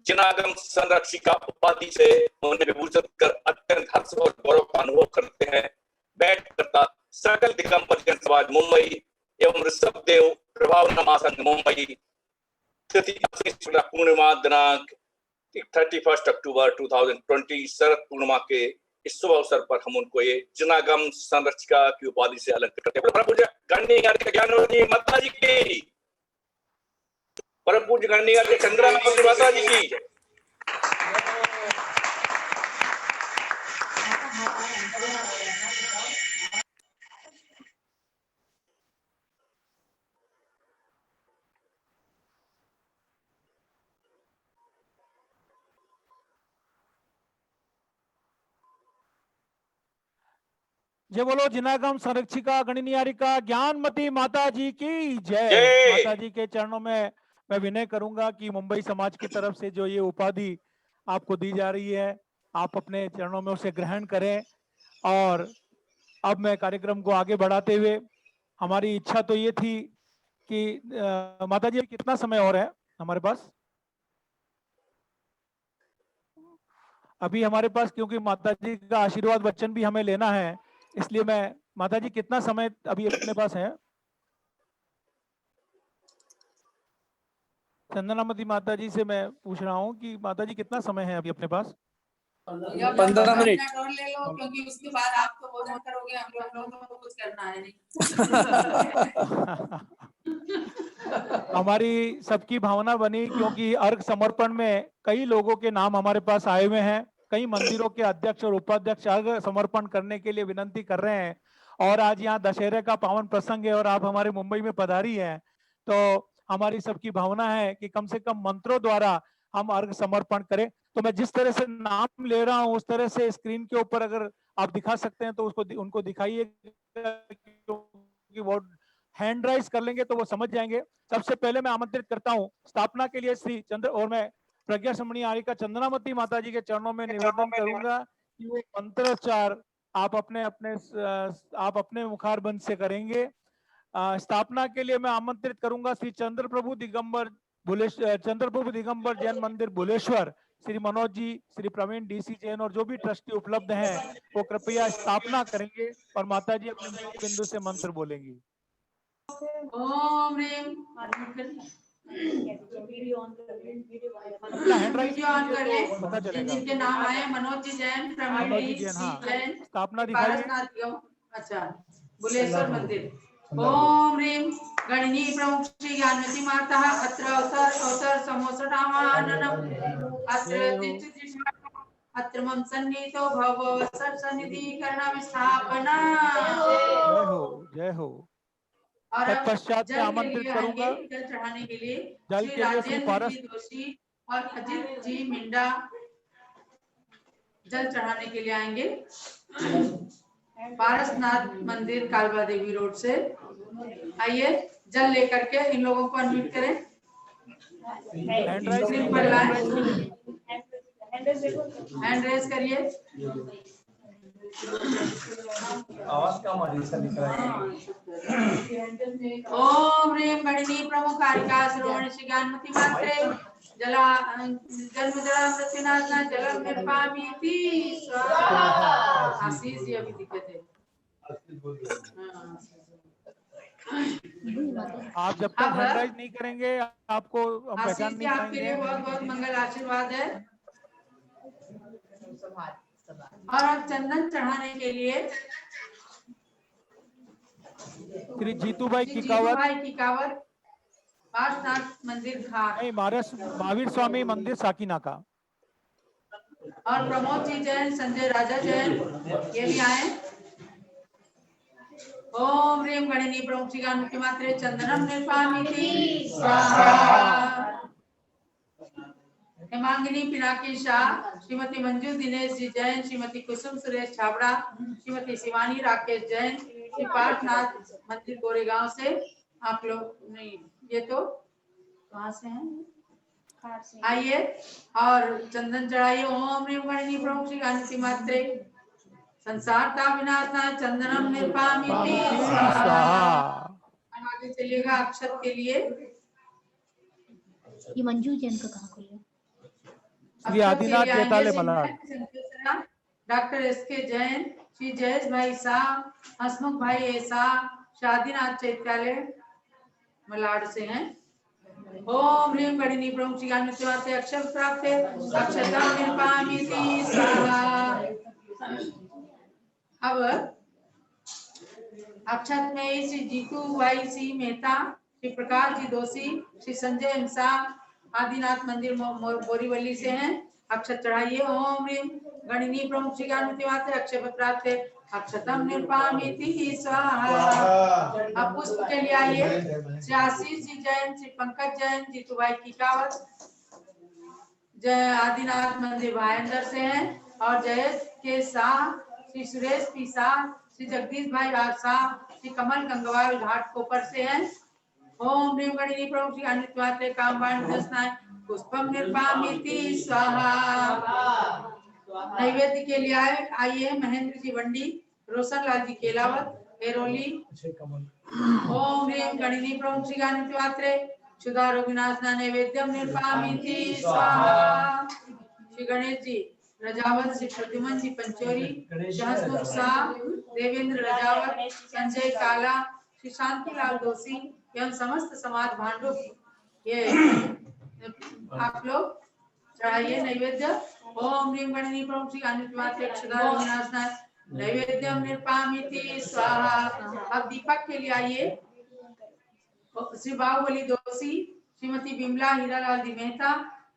जिनागम संरक्षिका उपाधि से उन्हें विभूषित कर अत्यंत हर्ष और गौरव का अनुभव करते हैं। बैठ करता सकल दिगंबर जैन समाज मुंबई एवं ऋषभदेव प्रभावना महासंघ मुंबई तिथि पूर्णिमा दिनांक 31 अक्टूबर 2020 शरद पूर्णिमा के इस शुभ अवसर पर हम उनको ये जिनागम संरक्षिका की उपाधि से अलंकृत करते हैं। परम पूज्य गणनीय ज्ञानवती माता जी की, परम पूज्य गणनीय चंद्रावती माता जी की। जय बोलो जिनागम संरक्षिका गणनीयारिका ज्ञानमती माता जी की जय। माता जी के चरणों में मैं विनय करूंगा कि मुंबई समाज की तरफ से जो ये उपाधि आपको दी जा रही है, आप अपने चरणों में उसे ग्रहण करें। और अब मैं कार्यक्रम को आगे बढ़ाते हुए, हमारी इच्छा तो ये थी कि माता जी कितना समय और है हमारे पास? अभी हमारे पास, क्योंकि माता जी का आशीर्वाद वचन भी हमें लेना है, इसलिए मैं, माता जी कितना समय अभी अपने पास है? चंदनामती माता जी से मैं पूछ रहा हूँ कि माता जी कितना समय है अभी अपने पास? 15 मिनट। और ले लो, क्योंकि उसके बाद आप तो भोजन करोगे, हम लोग तो कुछ करना है नहीं। हमारी सबकी भावना बनी, क्योंकि अर्घ समर्पण में कई लोगों के नाम हमारे पास आए हुए हैं। कई मंदिरों के अध्यक्ष और उपाध्यक्ष अर्घ समर्पण करने के लिए विनंती कर रहे हैं, और आज यहाँ दशहरे का पावन प्रसंग है और आप हमारे मुंबई में पधारी हैं, तो हमारी सबकी भावना है कि कम से कम मंत्रों द्वारा हम अर्घ समर्पण करें। तो मैं जिस तरह से नाम ले रहा हूँ उस तरह से स्क्रीन के ऊपर अगर आप दिखा सकते हैं तो उसको उनको दिखाइए, क्योंकि वो हैंड राइज कर लेंगे तो वो समझ जाएंगे। सबसे पहले मैं आमंत्रित करता हूं स्थापना के लिए श्री चंद्र, और मैं प्रज्ञा समणी आरिका चंद्रनामती माता जी के चरणों में निवेदन करूंगा कि वो मंत्रोच्चार आप अपने मुखारबंद से करेंगे। स्थापना के लिए मैं आमंत्रित करूंगा श्री चंद्रप्रभु दिगंबर जैन मंदिर भुलेश्वर, श्री मनोज जी, श्री प्रवीण डीसी जैन और जो भी ट्रस्टी उपलब्ध हैं वो कृपया स्थापना करेंगे और माता जी अपने मुख बिंदु से मंत्र बोलेंगी। ओम ह्रीं वीडियो ऑन कर ले, जिनके नाम आए मनोज जी जैन, प्रवीण जी जैन, स्थापना दिखाइए। अच्छा, बुलेश्वर मंदिर। ओम ह्रीं गणिनी प्रमुख श्री ज्ञानमती माता अत्र अवसर समोसटामाननम अत्र मम सन्निहितो भव सन्निधि कर्ण विस्थापना। जय हो। और तत्पश्चात मैं आमंत्रित करूंगा जल चढ़ाने के लिए जल श्री के लिए श्री राजेंद्र पारस जी दोषी और अजित जी मिंडा जल चढ़ाने के लिए आएंगे। पारसनाथ मंदिर कालवा देवी रोड से आइए, जल लेकर के इन लोगों को अनम्यूट करें। हैंड रेज करिए। आवाज कम आ रही है। ओम ह्रीं गणिनी प्रमुख कारिका श्रोमणी श्री ज्ञानमती मात्रे जन्मजलामृत्युनाशना जलम निर्पामीति स्वाहा। आशीष जी अभी दिक्कत है। आप जब तक हैंड राइज नहीं करेंगे आपको हम पहचान नहीं पाएंगे। आपके लिए बहुत बहुत मंगल आशीर्वाद है। और अब चंदन चढ़ाने के लिए श्री जीतू भाई किकावत पार्श्वनाथ मंदिर घाट, नहीं, महावीर स्वामी मंदिर साकीनाका, और प्रमोद जी जैन, संजय राजा जैन ये भी आए। ओम ह्रीं गणिनी प्रमुख श्री ज्ञानमती मात्रे चंदनम निर्पामीति स्वाहा। हेमांगिनी पिनाकी शाह, श्रीमती मंजू दिनेश जी जैन, श्रीमती कुसुम सुरेश छाबड़ा, श्रीमती शिवानी राकेश जैन, श्री पार्थनाथ मंदिर गोरेगांव से आप लोग नहीं, ये तो कहाँ से हैं? आइए और चंदन चढ़ाइए। ओम ह्रीं गणिनी प्रमुख श्री ज्ञानमती मात्रे संसार का विनाशना चंदनम निर्पामीति स्वाहा। आगे चलिएगा अक्षत के लिए। ये मंजू जैन का कहाँ खुले? श्री आदिनाथ चैताले मलाड, डॉक्टर एसके जैन, श्री जयेश भाई शाह, हसमुख भाई ऐसा, शादीनाथ चैताले मलाड से हैं। ओम ह्रीं गणिनी प्रमुख श्री ज्ञानमती मात्रे अक्षर प्राप्त अक्षतम निर्पामीति स्वाहा। अब अक्षत में श्री जीतू भाई सी मेहता, श्री प्रकाश जी दोषी, श्री संजय हिंसा आदिनाथ मंदिर बोरीवली से हैं। अक्षत चढ़ाइए। ओम ह्रीं गणिनी प्रमुख श्री ज्ञानमती मात्रे अक्षय प्राप्त अक्षतम निर्पामीति स्वाहा। अब पुष्प के लिए आइए। श्री आशीष जी जैन, श्री पंकज जैन, जीतू भाई किकावत जय आदिनाथ मंदिर भाईंदर से हैं, और जयेश के शाह, श्री सुरेश पी शाह, श्री जगदीश भाई शाह, श्री कमल गंगवाल घाट कोपर से हैं। ओम ह्रीं गणिनी प्रमुख श्री ज्ञानमती मात्रे कामवाण दसनाय पुष्पम निर्पामीति स्वाहा। नैवेद्य के लिए आइए महेंद्र जी बंडी, रोशन लाल जी केलावत, एरोली। ओम ह्रीं गणिनी प्रमुख श्री गायत्री मात्रे क्षुधा रोग विनाशना नैवेद्यम निर्पामीति स्वाहा। श्री गणेश जी रजावत, श्री प्रद्युमन जी पंचोरी, हंसमुख शाह, देवेंद्र रजावत, संजय काला, श्री शांतिलाल दोषी एवं समस्त समाज भांडों की ये आप लोग चढ़ाइए नैवेद्य। ओम ह्रीं गणिनी प्रमुख श्री गायत्री मात्रे क्षुधा रोग विनाशना नैवेद्यम निर्पामीति स्वाहा। अब दीपक के लिए आइए। श्री बाहुबली दोषी, श्रीमती बिमला हीरालाल जी मेहता,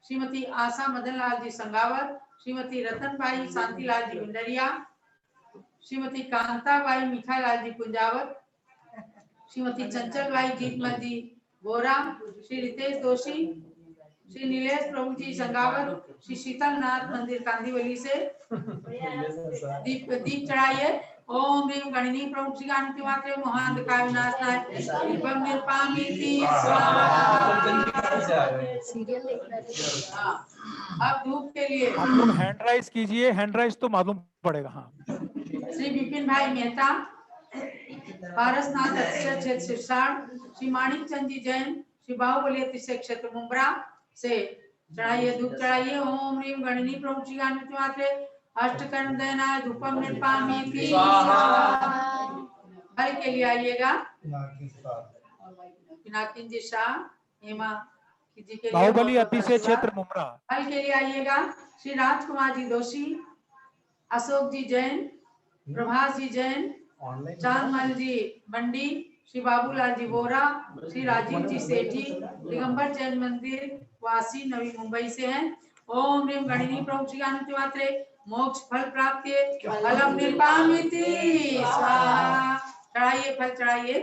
श्रीमती आशा मदन लाल जी संगावत, श्रीमती रतनबाई शांतिलाल जी गुंडरिया, श्रीमती कांताबाई मिठालाल जी कुंजावत, श्रीमती चंचलबाई जीतमल जी बोरा, श्री रितेश दोषी, श्री नीलेश प्रभु जी संगावत, श्री शीतलनाथ मंदिर कांदीवली से दीप चढ़ाइए। ओम ह्रीं गणिनी प्रमुख श्री गायत्री मात्रे महाअंधकार विनाशनाय दीपम निर्पामीति स्वाहा। अब धूप के लिए आप लोग हैंड राइज कीजिए, हैंड राइज तो मालूम पड़ेगा। हाँ, श्री विपिन भाई मेहता, पारसनाथ अतिशय क्षेत्र सिरसाड़, श्री माणिक चंद जी जैन, श्री बाहुबली अतिशय क्षेत्र मुंब्रा से चढ़ाइए, धूप चढ़ाइए। ओम ह्रीं गणिनी प्रमुख श्री गायत्री मात्रे अष्टकर्ण दयनाय धूपम निर्पामीति स्वाहा। हल के लिए आइएगा। पिनाकिन जी शाह, हेमा जी के लिए बाहुबली अतिशय क्षेत्र मुंब्रा। हल के लिए आइएगा। श्री राजकुमार जी दोषी, अशोक जी जैन, प्रभास जी जैन, चांदमल जी मंडी, श्री बाबूलाल जी बोरा, श्री राजीव जी सेठी, दिगंबर जैन मंदिर वासी नवी मुंबई से हैं। ओम ह्रीं गणिनी प्रमुख श्री गायत्री मात्रे मोक्ष फल प्राप्ति फलम निर्पामीति स्वाहा। चढ़ाइए, फल चढ़ाइए।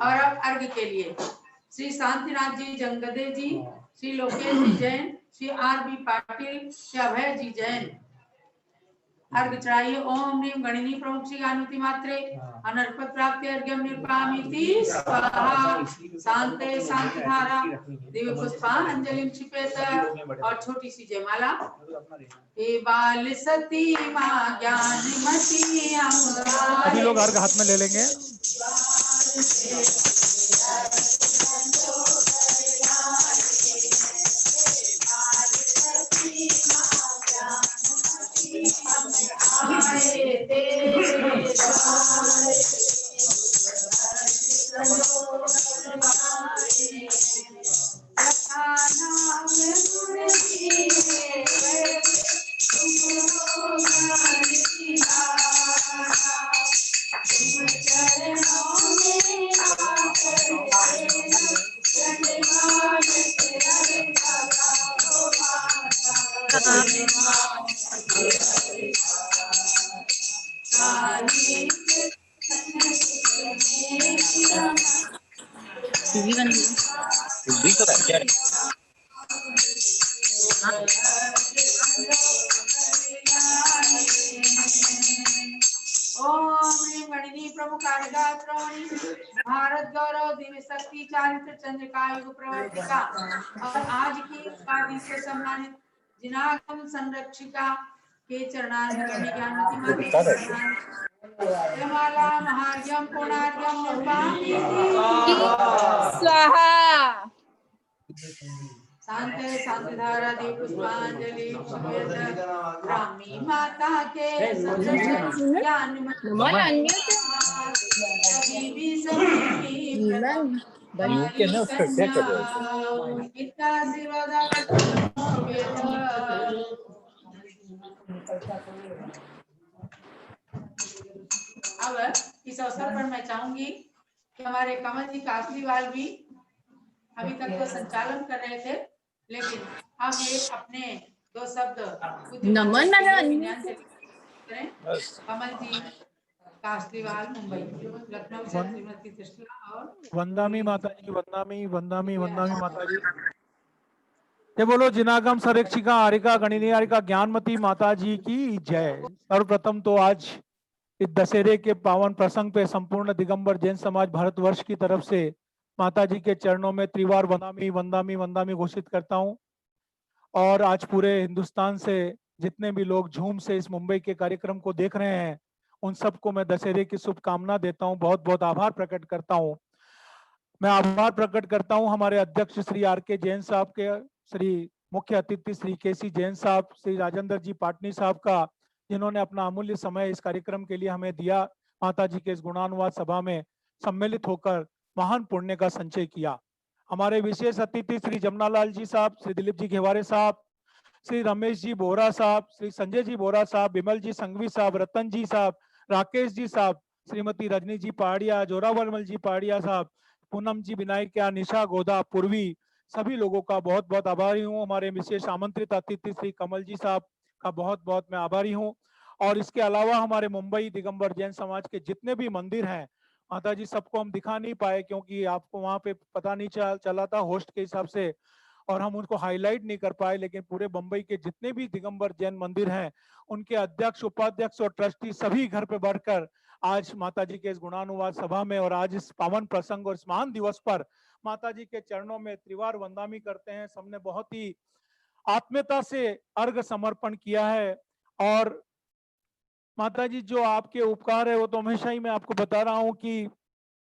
और अब अर्घ के लिए श्री शांतिनाथ जी जंगदे जी, श्री लोकेश जी जैन, श्री आर बी पाटिल, श्री अभय जी जैन अर्घ चढ़ाइए। ओम ह्रीं गणिनी प्रमुख श्री गायत्री मात्रे अनर्पण प्राप्ति अर्घ्यम निर्पामीति स्वाहा। शांते शांति धारा दिव्य पुष्पांजलि क्षिपेत। और छोटी सी जयमाला। हे बाल सती माँ ज्ञानमती सभी लोग अर्घ हाथ में ले लेंगे। भारत गौरव दिव्य शक्ति चारित्र चंद्रिकायुग प्रवर्तिका और आज की उपाधि से सम्मानित जिनागम संरक्षिका के चरणारविंद ज्ञानमती माला महार्घ्यम पूर्णार्घ्यम निर्वापयति स्वाहा। शांति शांति धारा दी पुष्पांजलि ब्राह्मी माता के ज्ञान अब इस अवसर पर मैं चाहूंगी कि हमारे कमल जी कासलीवाल भी अभी तक तो संचालन कर रहे थे, लेकिन अब ये अपने दो शब्द नमन करें। कमल जी कासलीवाल मुंबई, लखनऊ से श्रीमती त्रिशला और वंदामी माता जी, वंदामी वंदामी वंदामी माता जी। ये बोलो जिनागम संरक्षिका हारिका गणिनी हारिका ज्ञानमती माता जी की जय। सर्वप्रथम तो आज इस दशहरे के पावन प्रसंग पे संपूर्ण दिगंबर जैन समाज भारतवर्ष की तरफ से माता जी के चरणों में त्रिवार वंदामी वंदामी वंदामी घोषित करता हूं। और आज पूरे हिंदुस्तान से जितने भी लोग झूम से इस मुंबई के कार्यक्रम को देख रहे हैं, उन सबको मैं दशहरे की शुभकामना देता हूं, बहुत बहुत आभार प्रकट करता हूं। मैं आभार प्रकट करता हूं हमारे अध्यक्ष श्री आर.के. जैन साहब के, श्री मुख्य अतिथि श्री के.सी. जैन साहब, श्री राजेंद्र जी पाटनी साहब का, जिन्होंने अपना अमूल्य समय इस कार्यक्रम के लिए हमें दिया, माता जी के इस गुणानुवाद सभा में सम्मिलित होकर महान पुण्य का संचय किया। हमारे विशेष अतिथि श्री जमनालाल जी साहब, श्री दिलीप जी घेवारे साहब, श्री रमेश जी बोरा साहब, श्री संजय जी बोरा साहब, विमल जी संघवी साहब, रतन जी साहब, राकेश जी साहब, श्रीमती रजनी जी पहाड़िया, जोरावरमल जी पहाड़िया साहब, पूनम जी विनायकिया, निशा गोदा, पूर्वी, सभी लोगों का बहुत बहुत आभारी हूँ। हमारे विशेष आमंत्रित अतिथि श्री कमल जी साहब का बहुत बहुत मैं आभारी हूँ। और इसके अलावा हमारे मुंबई दिगंबर जैन समाज के जितने भी मंदिर हैं, माता जी सबको हम दिखा नहीं पाए क्योंकि आपको वहाँ पे पता नहीं चला था होस्ट के हिसाब से, और हम उनको हाईलाइट नहीं कर पाए, लेकिन पूरे मुंबई के जितने भी दिगंबर जैन मंदिर हैं, उनके अध्यक्ष, उपाध्यक्ष और ट्रस्टी सभी घर पे बढ़कर आज माता जी के इस गुणानुवाद सभा में और आज इस पावन प्रसंग और इस महान दिवस पर माता जी के चरणों में त्रिवार वंदामी करते हैं। सबने बहुत ही आत्मीयता से अर्घ समर्पण किया है। और माता जी जो आपके उपकार है वो तो हमेशा ही मैं आपको बता रहा हूँ कि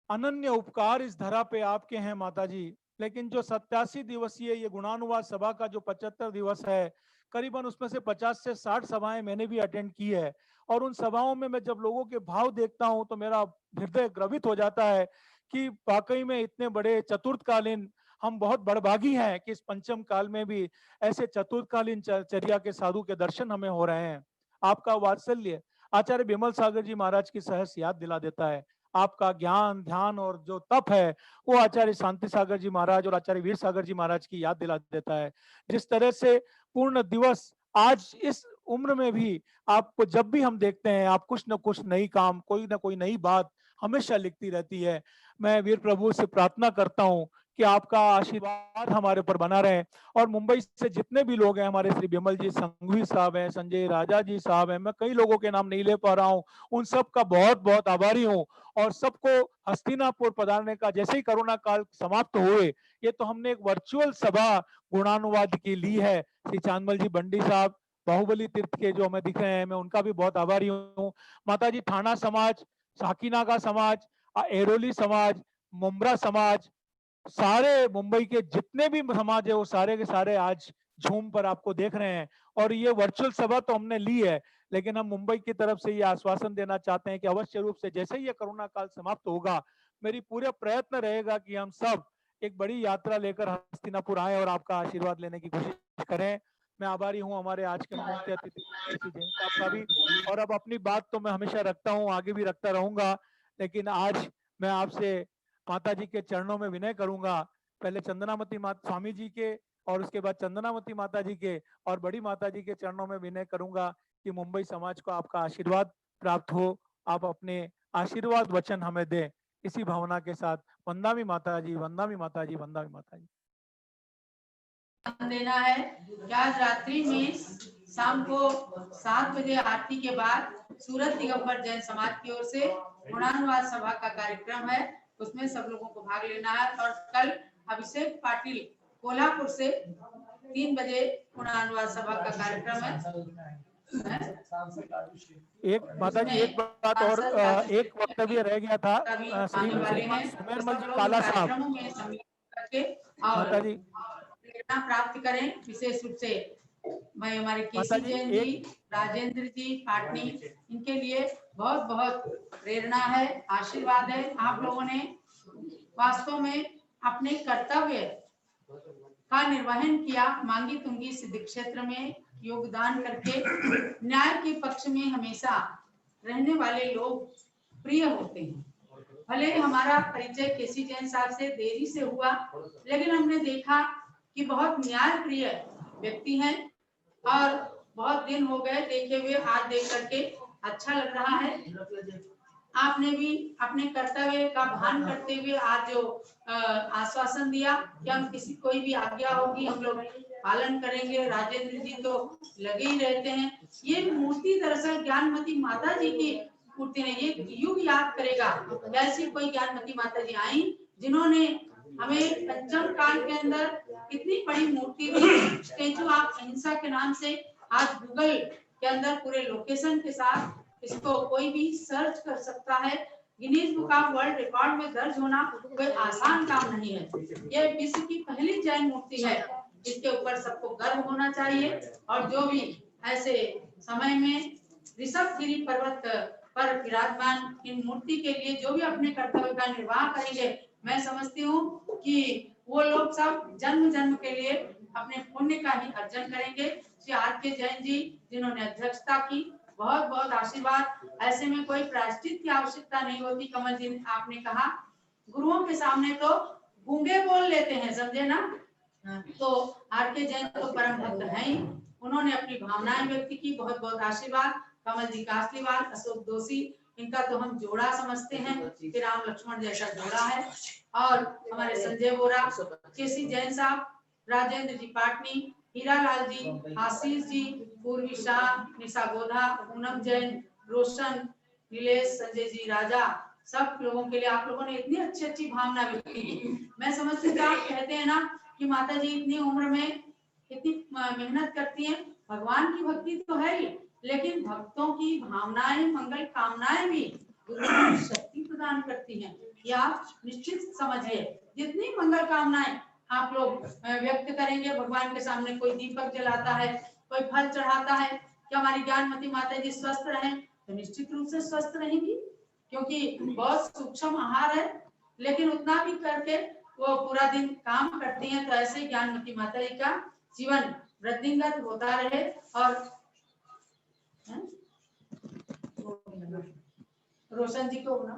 अनन्य उपकार इस धरा पे आपके हैं माता जी। लेकिन जो 87 दिवसीय ये गुणानुवाद सभा का जो 75 दिवस है, करीबन उसमें से 50 से 60 सभाएं मैंने भी अटेंड की है। और उन सभाओं में मैं जब लोगों के भाव देखता हूं तो मेरा हृदय द्रवित हो जाता है कि वाकई में इतने बड़े चतुर्थकालीन हम बहुत बड़भागी हैं कि इस पंचम काल में भी ऐसे चतुर्थकालीन चर्या के साधु के दर्शन हमें हो रहे हैं। आपका वात्सल्य आचार्य विमल सागर जी महाराज की सहज याद दिला देता है। आपका ज्ञान, ध्यान और जो तप है वो आचार्य शांति सागर जी महाराज और आचार्य वीर सागर जी महाराज की याद दिला देता है। जिस तरह से पूर्ण दिवस आज इस उम्र में भी आपको जब भी हम देखते हैं, आप कुछ न कुछ नई काम, कोई ना कोई नई बात हमेशा लिखती रहती है। मैं वीर प्रभु से प्रार्थना करता हूँ कि आपका आशीर्वाद हमारे ऊपर बना रहे। और मुंबई से जितने भी लोग हैं, हमारे श्री विमल जी संघवी साहब हैं, संजय राजा जी साहब हैं, मैं कई लोगों के नाम नहीं ले पा रहा हूँ, उन सब का बहुत बहुत आभारी हूँ। और सबको हस्तिनापुर पधारने का, जैसे ही कोरोना काल समाप्त हुए, ये तो हमने एक वर्चुअल सभा गुणानुवाद की ली है। श्री चांदमल जी बंडी साहब बाहुबली तीर्थ के जो हमें दिख रहे हैं, मैं उनका भी बहुत आभारी हूँ। माता जी थाना समाज, साकीनागा समाज, एरोली समाज, मुमरा समाज, सारे मुंबई के जितने भी समाज है वो सारे के सारे आज झूम पर आपको देख रहे हैं। और ये वर्चुअल सभा तो हमने ली है, लेकिन हम मुंबई की तरफ से ये आश्वासन देना चाहते हैं कि अवश्य रूप से जैसे ही ये कोरोना काल समाप्त होगा, मेरी पूरे प्रयत्न रहेगा कि हम सब एक बड़ी यात्रा लेकर हस्तिनापुर आए और आपका आशीर्वाद लेने की कोशिश करें। मैं आभारी हूँ हमारे आज के मुख्य अतिथि जैन साहब का भी। और अब अपनी बात तो मैं हमेशा रखता हूँ, आगे भी रखता रहूंगा, लेकिन आज मैं आपसे माता जी के चरणों में विनय करूंगा। पहले चंदनामती माता स्वामी जी के और उसके बाद चंदनामती माता जी के और बड़ी माता जी के चरणों में विनय करूंगा कि मुंबई समाज को आपका आशीर्वाद प्राप्त हो, आप अपने आशीर्वाद वचन हमें दें। इसी भावना के साथ वंदामी माता जी, वंदामी माता जी, वंदामी माता जी। देना है कि आज रात्रि में शाम को 7 बजे आरती के बाद सूरत दिगंबर जैन समाज की ओर से गुणानुवाद सभा का कार्यक्रम है, उसमें सब लोगों को भाग लेना है। और कल अभिषेक पाटिल कोल्हापुर से 3 बजे गुणानुवाद सभा का कार्यक्रम है। एक माता जी एक बात और एक वक्तव्य रह गया था, सुमेरमल जी काला साहब माता जी प्रेरणा प्राप्त करें। विशेष रूप से मैं हमारे के.सी. जैन जी, राजेंद्र जी पाटनी, इनके लिए बहुत बहुत प्रेरणा है, आशीर्वाद है। आप लोगों ने वास्तव में अपने कर्तव्य का निर्वहन किया, मांगी तुंगी सिद्ध क्षेत्र में योगदान करके न्याय के पक्ष में हमेशा रहने वाले लोग प्रिय होते हैं। भले हमारा परिचय के.सी. जैन साहब से देरी से हुआ, लेकिन हमने देखा कि बहुत न्याय प्रिय व्यक्ति हैं और बहुत दिन हो गए देखे हुए, आज देख करके अच्छा लग रहा है। आपने भी अपने कर्तव्य का भान करते हुए आज जो आश्वासन दिया कि हम किसी कोई भी आज्ञा होगी हम लोग पालन करेंगे। राजेंद्र जी तो लगे ही रहते हैं। ये मूर्ति दरअसल ज्ञानमती माता जी की मूर्ति है, ये युग याद करेगा ऐसी कोई ज्ञानमती माता जी आई जिन्होंने हमें पंचम काल के अंदर कितनी बड़ी मूर्ति दी। स्टेचू ऑफ अहिंसा के नाम से आज गूगल के अंदर पूरे लोकेशन के साथ इसको कोई भी सर्च कर सकता है। Guinness book of world record में दर्ज होना कोई आसान काम नहीं है। यह विश्व की पहली जैन मूर्ति है, इसके ऊपर सबको गर्व होना चाहिए। और जो भी ऐसे समय में ऋषभगिरी पर्वत पर विराजमान इन मूर्ति के लिए जो भी अपने कर्तव्य का निर्वाह करेंगे, मैं समझती हूँ कि वो लोग सब जन्म जन्म के लिए अपने पुण्य का ही अर्जन करेंगे। श्री आर.के. जैन जी जिन्होंने अध्यक्षता की, बहुत बहुत आशीर्वाद। ऐसे में कोई प्रायश्चित की आवश्यकता नहीं होती। कमल जी आपने कहा गुरुओं के सामने तो गूंगे बोल लेते हैं, समझे ना। तो आर.के. जैन तो परम भक्त हैं ही, उन्होंने अपनी भावनाएं व्यक्त की। बहुत बहुत आशीर्वाद। कमल जी का आशीर्वाद। अशोक जोशी, इनका तो हम जोड़ा समझते हैं कि राम लक्ष्मण जैसा जोड़ा है। और हमारे संजय बोरा, केसी जैन साहब, राजेंद्र जी पाटनी, हीरालाल जी, आशीष जी, पूर्वी शाह, निशा गोधा, पूनम जैन, रोशन, नीलेश, संजय जी राजा, सब लोगों के लिए आप लोगों ने इतनी अच्छी अच्छी भावना व्यक्त की। मैं समझती हूँ आप कहते हैं ना कि माता जी इतनी उम्र में इतनी मेहनत करती हैं। भगवान की भक्ति तो है ही, लेकिन भक्तों की भावनाएं, मंगल कामनाएं भी गुरु की शक्ति प्रदान करती हैं। ये आप निश्चित समझिए। जितनी मंगल कामनाएं आप लोग व्यक्त करेंगे भगवान के सामने, कोई दीपक जलाता है, कोई फल चढ़ाता है कि हमारी ज्ञानमती माता जी स्वस्थ रहें, तो निश्चित रूप से स्वस्थ रहेंगी, क्योंकि बहुत सूक्ष्म आहार है। लेकिन उतना भी करके वो पूरा दिन काम करती हैं। तो ऐसे ज्ञानमती माता जी का जीवन वृद्धिंगत होता रहे। और रोशन जी को ना,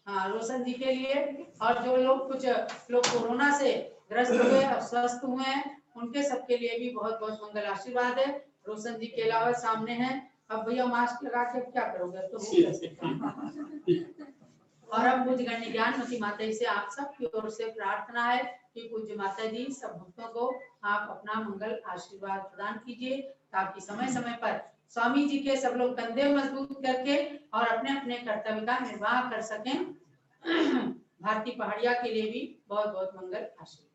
हाँ, रोशन जी के लिए, और जो लोग कुछ लोग कोरोना से ग्रस्त हुए और स्वस्थ हुए हैं, उनके सबके लिए भी बहुत बहुत मंगल आशीर्वाद है। रोशन जी के अलावा सामने हैं। अब भैया मास्क लगा के क्या करोगे, तो हो कैसे। और अब पूज्य गण्य ज्ञानमती माता जी से आप सब की ओर से प्रार्थना है कि पूज्य माता जी सब भक्तों को आप अपना मंगल आशीर्वाद प्रदान कीजिए, ताकि समय समय पर स्वामी जी के सब लोग कंधे मजबूत करके और अपने अपने कर्तव्य का निर्वाह कर सकें। भारती पहाड़िया के लिए भी बहुत बहुत मंगल आशीर्वाद।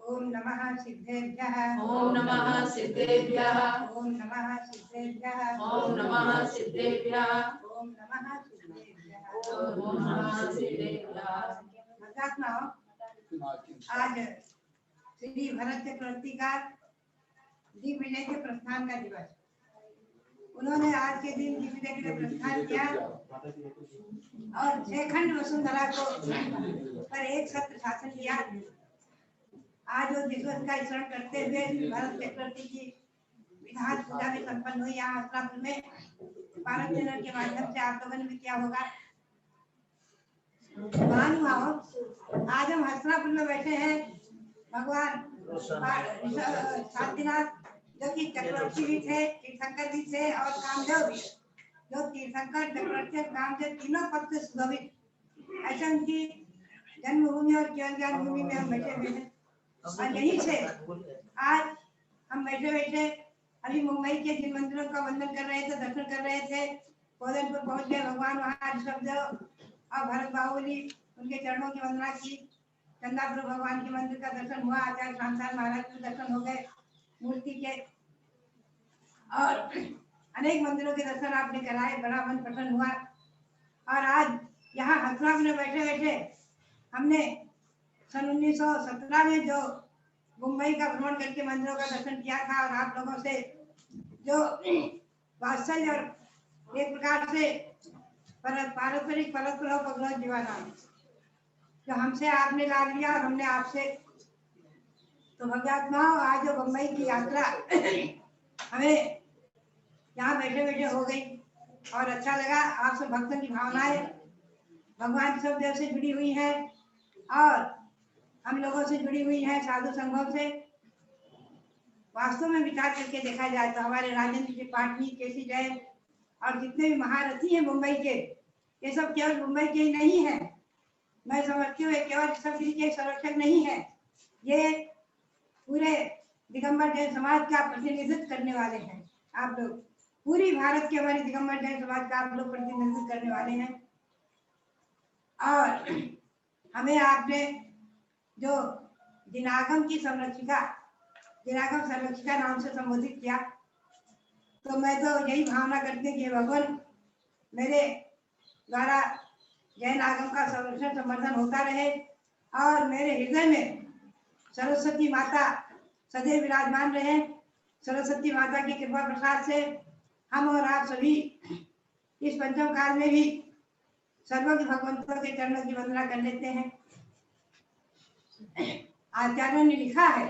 ओम नमः सिद्धेभ्यः। ओम नमः सिद्धेभ्यः। ओम नमः सिद्धेभ्यः। ओम नमः सिद्धेभ्यः। ओम नमः सिद्धेभ्यः। ओम नमः सिद्धेभ्यः। महात्माओं, आज श्री भरत चक्रवर्ती का दिग्विजय के प्रस्थान का दिवस। उन्होंने आज के दिन दिग्विजय के लिए प्रस्थान किया और 6 खंड वसुंधरा को पर एक सत्र शासन किया। आज वो दिवस का स्मरण करते हुए भरत चक्रवर्ती की विधान पूजा भी संपन्न हुई यहाँ हस्तिनापुर में। भारत चैनल के माध्यम से आप लोगों ने भी किया होगा। आज हम हस्तिनापुर में बैठे हैं। भगवान शांतिनाथ जो कि चक्रवर्ती भी थे, तीर्थंकर भी थे और कामदेव भी, जो तीर्थंकर, चक्रवर्ती और कामदेव तीनों पद से सुशोभित, ऐसे उनकी जन्मभूमि और ज्ञान भूमि में हम बैठे हुए हैं। और यहीं से आज हम बैठे बैठे अभी मुंबई के जिन मंदिरों का वंदन कर रहे थे, दर्शन कर रहे थे, कोदनपुर पहुंच गए। भगवान वहाँ ऋषभदेव और भरत बाहुबली उनके चरणों की वंदना की। चंदापुर भगवान के मंदिर का दर्शन हुआ। आचार्य शांतान महाराज के दर्शन हो गए मूर्ति के, और अनेक मंदिरों के दर्शन आपने कराए। बड़ा मन प्रसन्न हुआ। और आज यहाँ हस्तिनापुर में बैठे बैठे हमने सन 1917 में जो मुंबई का भ्रमण करके मंदिरों का दर्शन किया था, और आप लोगों से जो वात्सल्य और एक प्रकार से पारस्परिक परस्पर जीवाना जो हमसे आपने लाभ लिया और हमने आपसे, तो भगवात्माओं आज जो मुंबई की यात्रा हमें यहाँ बैठे बैठे हो गई और अच्छा लगा। आप सब भक्तों की भावनाएं भगवान सब देव से जुड़ी हुई है और हम लोगों से जुड़ी हुई है, साधु संघों से। वास्तव में विचार करके देखा जाए तो हमारे राजेंद्र जी पाटनी, केसी जैन और जितने भी महारथी हैं मुंबई के, ये सब केवल मुंबई के ही नहीं है। मैं समझती हूँ केवल ऋषभगिरी के संरक्षक नहीं है, ये पूरे दिगंबर जैन समाज का प्रतिनिधित्व करने वाले हैं। आप लोग पूरी भारत के हमारे दिगंबर जैन समाज का आप लोग प्रतिनिधित्व करने वाले हैं। और हमें आपने जो दिनागम की संरक्षिका, दिनागम संरक्षिका नाम से संबोधित किया, तो मैं तो यही भावना करती हूँ कि भगवान मेरे द्वारा जैन आगम का संरक्षण संवर्धन होता रहे और मेरे हृदय में सरस्वती माता सदैव विराजमान रहे। सरस्वती माता की कृपा प्रसाद से हम और आप सभी इस पंचम काल में भी सर्वज्ञ भगवंतों के चरणों की वंदना कर लेते हैं। आचार्यों ने लिखा है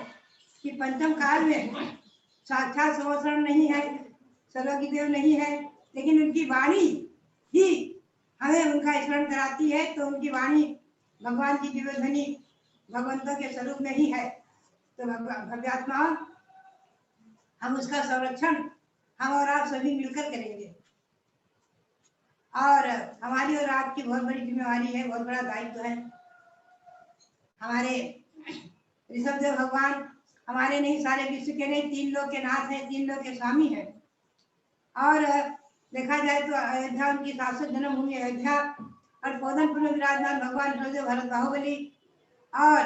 कि पंचम काल में साक्षात संवत्सरण नहीं है, सर्वज्ञ देव नहीं है, लेकिन उनकी वाणी ही हमें उनका स्मरण कराती है। तो उनकी वाणी भगवान की दिव्य ध्वनि भगवंतों के स्वरूप में ही है। तो भव्यात्मा हम उसका संरक्षण हम और आप सभी मिलकर करेंगे। और हमारी और आपकी बहुत बड़ी जिम्मेवारी है, बहुत बड़ा दायित्व है। हमारे ऋषभदेव भगवान हमारे नहीं, सारे विश्व के नहीं, 3 लोक के नाथ हैं, 3 लोक के स्वामी हैं। और देखा जाए तो अयोध्या उनकी शाश्वत जन्मभूमि अयोध्या और पोधनपुर में विराजमान भगवान ऋषभदेव भरत बाहुबली और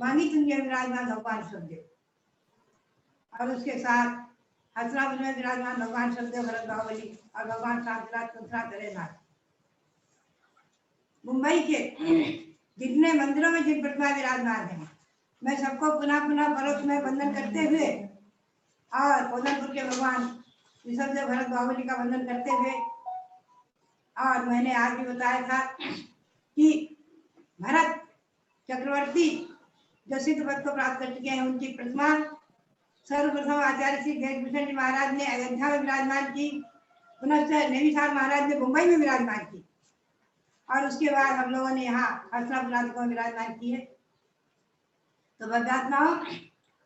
मांगी तुंग में विराजमान भगवान ऋषभदेव और उसके साथ हसनापुर में विराजमान भगवान ऋषभदेव भरत बाहुबली और भगवान शांतिनाथ तरेनाथ। मुंबई के जितने मंदिरों में जिन प्रतिमा विराजमान है, मैं सबको पुनः पुनः परोक्ष में वंदन करते हुए और पोधनपुर के भगवान ऋषभदेव भरत बाहुबली का वंदन करते हुए, और मैंने आज भी बताया था कि भरत चक्रवर्ती जो सिद्ध पद को प्राप्त कर चुके हैं, उनकी प्रतिमा सर्वप्रथम आचार्य श्री जगभूषण जी महाराज ने अयोध्या में विराजमान की, पुनः नेमिषार महाराज ने मुंबई में विराजमान की और उसके बाद हम लोगों ने यहाँ हस्तिनापुर को विराजमान की है। तो भद्रात्माओं,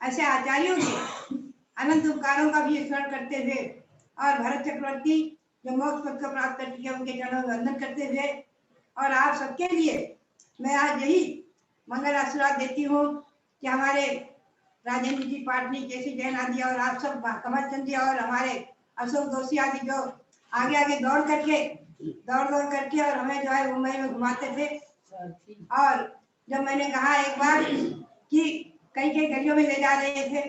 ऐसे आचार्यों के अनंत उपकारों का भी स्मरण करते हुए और भरत चक्रवर्ती जो मोक्ष पद को प्राप्त कर चुके हैं, उनके चरणों में वंदन करते हुए और आप सबके लिए मैं आज यही मंगल आशीर्वाद देती हूँ कि हमारे राजेंद्र जी पाटनी, केसी जैन आदि और आप सब कमल चंद जी और हमारे अशोक दोषी आदि जो आगे आगे दौड़ करके और हमें जो है मुंबई में घुमाते थे। और जब मैंने कहा एक बार कि कई गलियों में ले जा रहे थे,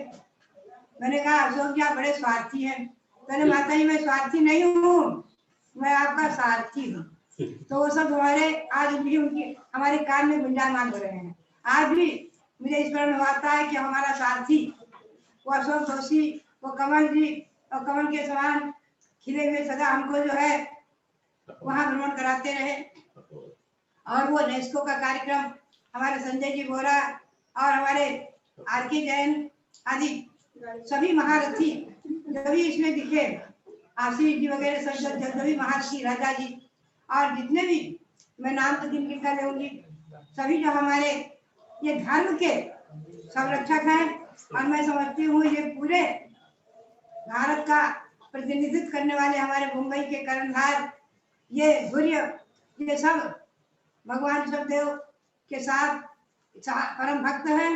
मैंने कहा अशोक जी आप बड़े स्वार्थी हैं। मैंने माता जी मैं स्वार्थी नहीं हूँ, मैं आपका सारथी हूँ। तो वो सब हमारे आज भी उनकी हमारे कान में गुंजायमान हो रहे हैं। आज भी मुझे स्मरण होता है कि हमारा सारथी वो अशोक दोषी, वो कमल जी और कमल के समान खिले हुए सदा हमको जो है वहाँ भ्रमण कराते रहे। और वो नेस्को का कार्यक्रम हमारे संजय जी बोरा और हमारे आर.के. जैन आदि सभी महारथी जो भी इसमें दिखे, आशीष जी वगैरह सब जो भी महारथी, राजा जी और जितने भी मैं नाम तो गिन कर लेंगी, सभी जो हमारे ये धर्म के संरक्षक हैं। और मैं समझती हूँ ये पूरे भारत का प्रतिनिधित्व करने वाले हमारे मुंबई के कर्णधार ये सूर्य, ये सब भगवान ऋषभदेव के साथ परम भक्त हैं।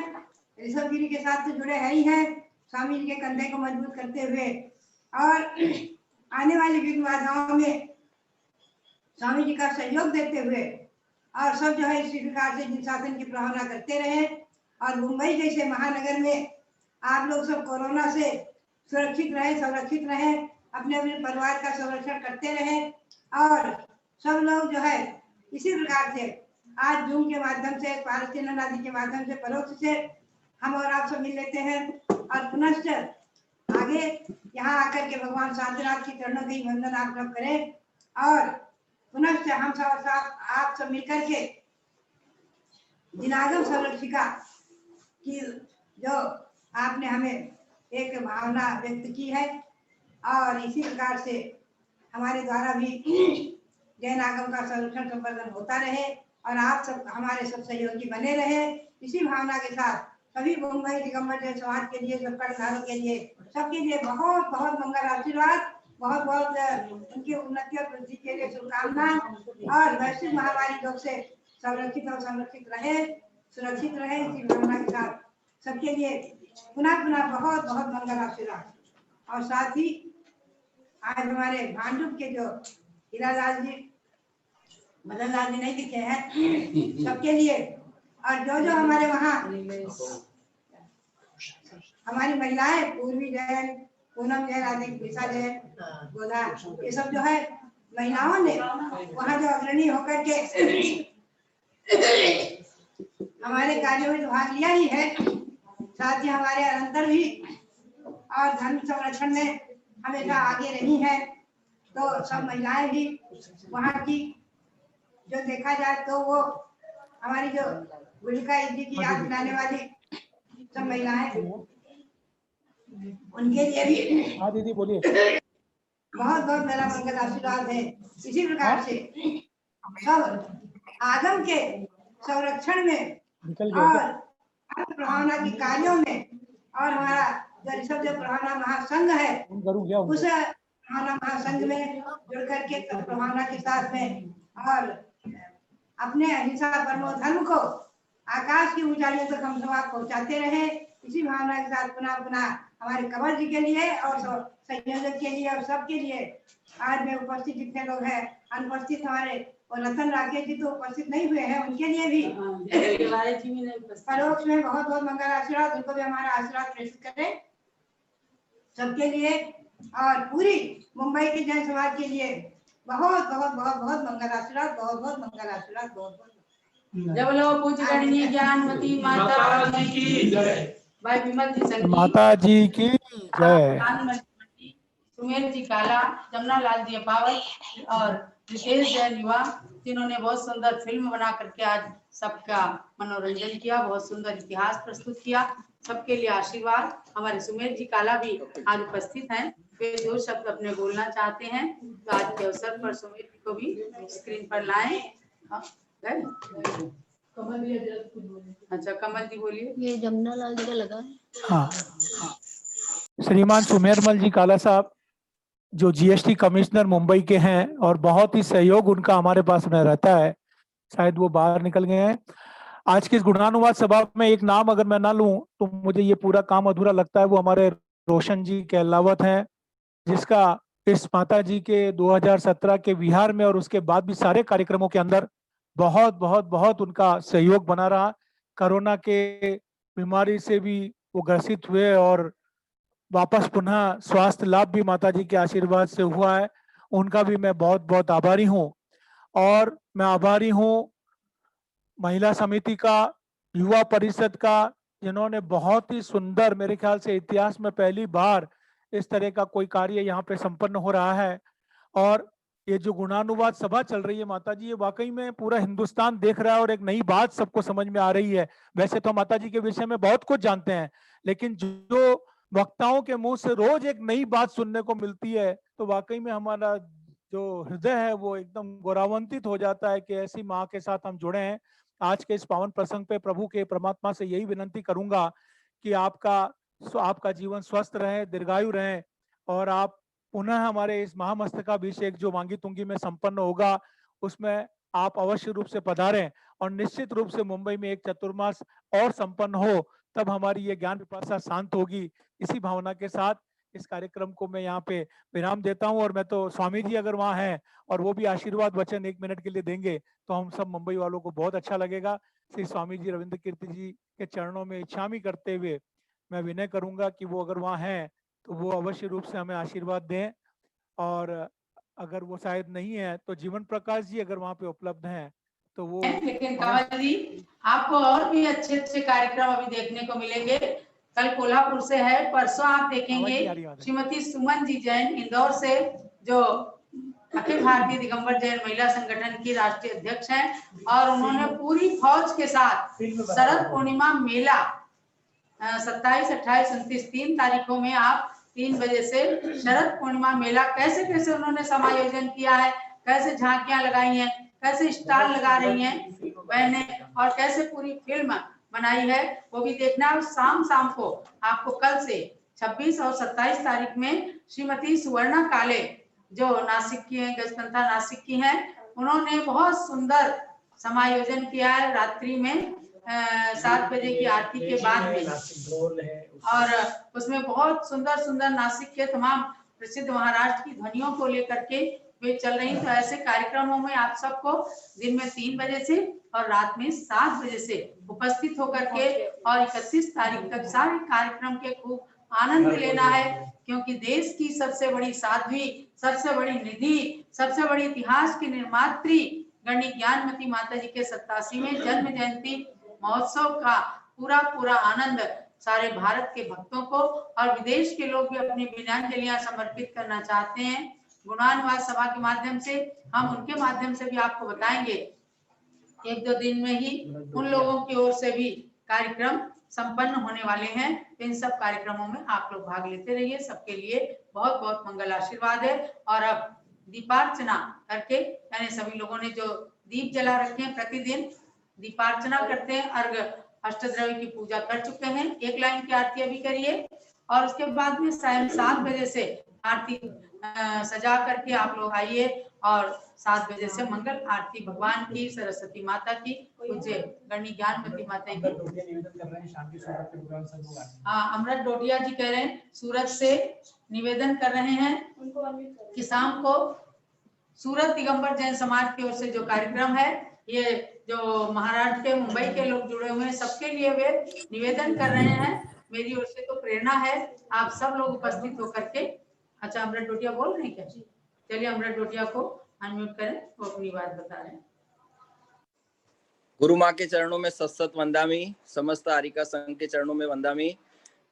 ऋषभगिरी के साथ तो जुड़े है ही हैं, स्वामी जी के कंधे को मजबूत करते हुए और आने वाली विघ्न बाधाओं में स्वामी जी का सहयोग देते हुए और सब जो है इसी प्रकार से जिन शासन की प्रभावना करते रहे। और मुंबई जैसे महानगर में आप लोग सब कोरोना से सुरक्षित रहे, संरक्षित रहे, अपने अपने परिवार का संरक्षण करते रहे। और सब लोग जो है इसी प्रकार से आज जूम के माध्यम से, पारस चैनल आदि के माध्यम से परोक्ष से हम और आप सब मिल लेते हैं और पुनश्च आगे यहाँ आकर के भगवान शांतिनाथ के चरणों की वंदन आप सब करें। और पुनश्च हम सब आप सब मिलकर के दिनागम संरक्षिका की जो आपने हमें एक भावना व्यक्त की है और इसी प्रकार से हमारे द्वारा भी जैन आगम का संरक्षण संवर्धन होता रहे और आप सब हमारे सब सहयोगी बने रहे। इसी भावना के साथ सभी मुंबई दिगंबर जैन समाज के लिए, सब कर्णधारों के लिए, सबके लिए बहुत बहुत मंगल आशीर्वाद, बहुत बहुत उनकी उन्नति और वृद्धि के लिए शुभकामनाएं और वैश्विक महामारी रोग से संरक्षित और संरक्षित रहे, सुरक्षित रहे। इसी भावना के साथ सबके लिए पुनः पुनः बहुत बहुत मंगल आशीर्वाद। और साथ ही आज हमारे भांडुप के जो हीरालाल जी, मदन लाल जी नहीं दिखे हैं, सबके लिए और जो जो हमारे वहाँ हमारी महिलाएं पूर्वी जैन पूनम जैन आदि, विशा जैन, गोदा, ये सब जो है महिलाओं ने वहाँ जो अग्रणी होकर के हमारे कार्यों में भाग लिया ही है, साथ ही हमारे अंतर भी और धर्म संरक्षण में हमेशा आगे रही है। तो सब महिलाएं भी वहाँ की जो देखा जाए तो वो हमारी जो गुलिका जी की याद दिलाने वाली सब महिलाएं, उनके लिए भी हाँ दीदी बोलिए। बहुत बहुत मेरा मंगल आशीर्वाद है। इसी प्रकार से सब आगम के संरक्षण में और प्रभावना के कार्यों में और हमारा जो ऋषभ जो प्रभावना महासंघ है उस प्रभावना महासंघ में जुड़ करके प्रभावना के साथ में और अपने अहिंसा परमो धर्म को आकाश की ऊंचाइयों तक हम सब पहुंचाते रहे। इसी भावना के साथ पुनः पुनः हमारे कंवर जी के लिए और संयोजक के लिए और सबके लिए आज में उपस्थित जितने लोग हैं, अनुपस्थित हमारे और रतन राकेश जी तो उपस्थित नहीं हुए हैं, उनके लिए भी परोक्ष में बहुत बहुत मंगल आशीर्वाद, उनको भी हमारा आशीर्वाद प्रेषित करें सबके लिए। और पूरी मुंबई के जन समाज के लिए बहुत बहुत बहुत बहुत मंगल आशीर्वाद, बहुत बहुत मंगल आशीर्वाद, बहुत बहुत। जब लोग पूज्य गणनीय ज्ञानमती माता की जय। भाई विमल जी संगीत, माता जी की जय। सुमेर जी काला, जमुना लाल जी अपावत और रितेश जैन युवा, जिन्होंने बहुत सुंदर फिल्म बना करके आज सबका मनोरंजन किया, बहुत सुंदर इतिहास प्रस्तुत किया। सबके लिए आशीर्वाद। हमारे सुमेर जी काला भी आज उपस्थित हैं, वे दो शब्द अपने बोलना चाहते हैं, तो आज के अवसर पर सुमेर जी को भी स्क्रीन पर लाएं। कमल जी, अच्छा कमल जी बोलिए। ये जमुना लाल जी का लगा है। हाँ, श्रीमान सुमेरमल जी काला साहब जो जीएसटी कमिश्नर मुंबई के हैं और बहुत ही सहयोग उनका हमारे पास में रहता है, शायद वो बाहर निकल गए हैं। आज की इस गुणानुवाद सभा में एक नाम अगर मैं ना लूं तो मुझे ये पूरा काम अधूरा लगता है, वो हमारे रोशन जी कहलावत हैं, जिसका इस माता जी के 2017 के विहार में और उसके बाद भी सारे कार्यक्रमों के अंदर बहुत बहुत बहुत उनका सहयोग बना रहा। कोरोना के बीमारी से भी वो ग्रसित हुए और वापस पुनः स्वास्थ्य लाभ भी माता जी के आशीर्वाद से हुआ है, उनका भी मैं बहुत बहुत आभारी हूँ। और मैं आभारी हूँ महिला समिति का, युवा परिषद का, जिन्होंने बहुत ही सुंदर, मेरे ख्याल से इतिहास में पहली बार इस तरह का कोई कार्य यहाँ पे संपन्न हो रहा है। और ये जो गुणानुवाद सभा चल रही है माता जी, ये वाकई में पूरा हिंदुस्तान देख रहा है और एक नई बात सबको समझ में आ रही है। वैसे तो माता जी के विषय में बहुत कुछ जानते हैं, लेकिन जो वक्ताओं के मुंह से रोज एक नई बात सुनने को मिलती है तो वाकई में हमारा जो हृदय है वो एकदम गौरवान्वित हो जाता है कि ऐसी माँ के साथ हम जुड़े हैं। आज के इस पावन प्रसंग पे प्रभु के परमात्मा से यही विनंती करूंगा कि आपका जीवन स्वस्थ रहे, दीर्घायु रहे और आप पुनः हमारे इस महामस्तकाभिषेक जो मांगी तुंगी में संपन्न होगा उसमें आप अवश्य रूप से पधारें और निश्चित रूप से मुंबई में एक चतुर्मास और संपन्न हो, तब हमारी ये ज्ञान पिपासा शांत होगी। इसी भावना के साथ इस कार्यक्रम को मैं यहाँ पे विराम देता हूँ। और मैं तो स्वामी जी अगर वहाँ हैं और वो भी आशीर्वाद वचन 1 मिनट के लिए देंगे तो हम सब मुंबई वालों को बहुत अच्छा लगेगा। श्री स्वामी जी रविंद्र कीर्ति जी के चरणों में इच्छामी करते हुए मैं विनय करूंगा कि वो अगर वहाँ हैं तो वो अवश्य रूप से हमें आशीर्वाद दें। और अगर वो शायद नहीं है तो जीवन प्रकाश जी अगर वहाँ पे उपलब्ध हैं तो वो। लेकिन कंवर जी आपको और भी अच्छे अच्छे कार्यक्रम अभी देखने को मिलेंगे। कल कोल्हापुर से है, परसों आप देखेंगे श्रीमती सुमन जी जैन इंदौर से, जो अखिल भारतीय दिगंबर जैन महिला संगठन की राष्ट्रीय अध्यक्ष हैं, और उन्होंने पूरी फौज के साथ शरद पूर्णिमा मेला 27, 28, 29 3 तारीखों में आप 3 बजे से शरद पूर्णिमा मेला कैसे कैसे उन्होंने समायोजन किया है, कैसे झांकियां लगाई हैं, कैसे स्टाल लगा रही हैं बहनें और कैसे पूरी फिल्म बनाई है, वो भी देखना। शाम को आपको कल से 26 और 27 तारीख में श्रीमती सुवर्णा काले जो नासिक की हैं, गजकंथा नासिक की हैं, उन्होंने बहुत सुंदर समायोजन किया है रात्रि में 7 बजे की आरती के बाद में, और उसमें बहुत सुंदर सुंदर नासिक के तमाम प्रसिद्ध महाराष्ट्र की ध्वनियों को लेकर के वे चल रही। तो ऐसे कार्यक्रमों में आप सबको दिन में 3 बजे से और रात में 7 बजे से उपस्थित होकर के और 31 तारीख तक सारे कार्यक्रम के खूब आनंद लेना है, क्योंकि देश की सबसे बड़ी साध्वी, सबसे बड़ी निधि, सबसे बड़ी इतिहास की निर्मात्री गणनी ज्ञानमती माता जी के 87वें जन्म जयंती महोत्सव का पूरा आनंद सारे भारत के भक्तों को और विदेश के लोग भी अपनी विनयान्जलियां समर्पित करना चाहते हैं। गुणानुवाद सभा के माध्यम से हम उनके माध्यम से भी आपको बताएंगे। 1-2 दिन में ही उन लोगों की ओर से भी कार्यक्रम संपन्न होने वाले हैं। इन सब कार्यक्रमों में आप लोग भाग लेते रहिए। सबके लिए बहुत बहुत मंगल आशीर्वाद है। और अब दीपार्चना करके, यानी सभी लोगों ने जो दीप जला रखे हैं, प्रतिदिन दीपार्चना करते हैं, अर्घ अष्टद्रव्य की पूजा कर चुके हैं। 1 लाइन की आरती अभी करिए और उसके बाद में सायं 7 बजे से आरती सजा करके आप लोग आइए और 7 बजे से मंगल आरती भगवान की, सरस्वती माता की, पूज्य गणनी ज्ञानमती माता की। अमृत डोडिया जी कह रहे हैं सूरत से निवेदन कर रहे हैं कि शाम को सूरत दिगंबर जैन समाज की ओर से जो कार्यक्रम है, ये जो महाराष्ट्र के, मुंबई के लोग जुड़े हुए हैं, सबके लिए वे निवेदन कर रहे हैं। मेरी ओर से तो प्रेरणा है, आप सब लोग उपस्थित होकर के। अच्छा, अमृत डोडिया बोल रहे हैं क्या? चलिए अमृत डोडिया को अनम्यूट करें, वो अपनी बात बता रहे हैं। गुरु माँ के चरणों में सत वंदामी, समस्त आरिका संघ के चरणों में वंदामी।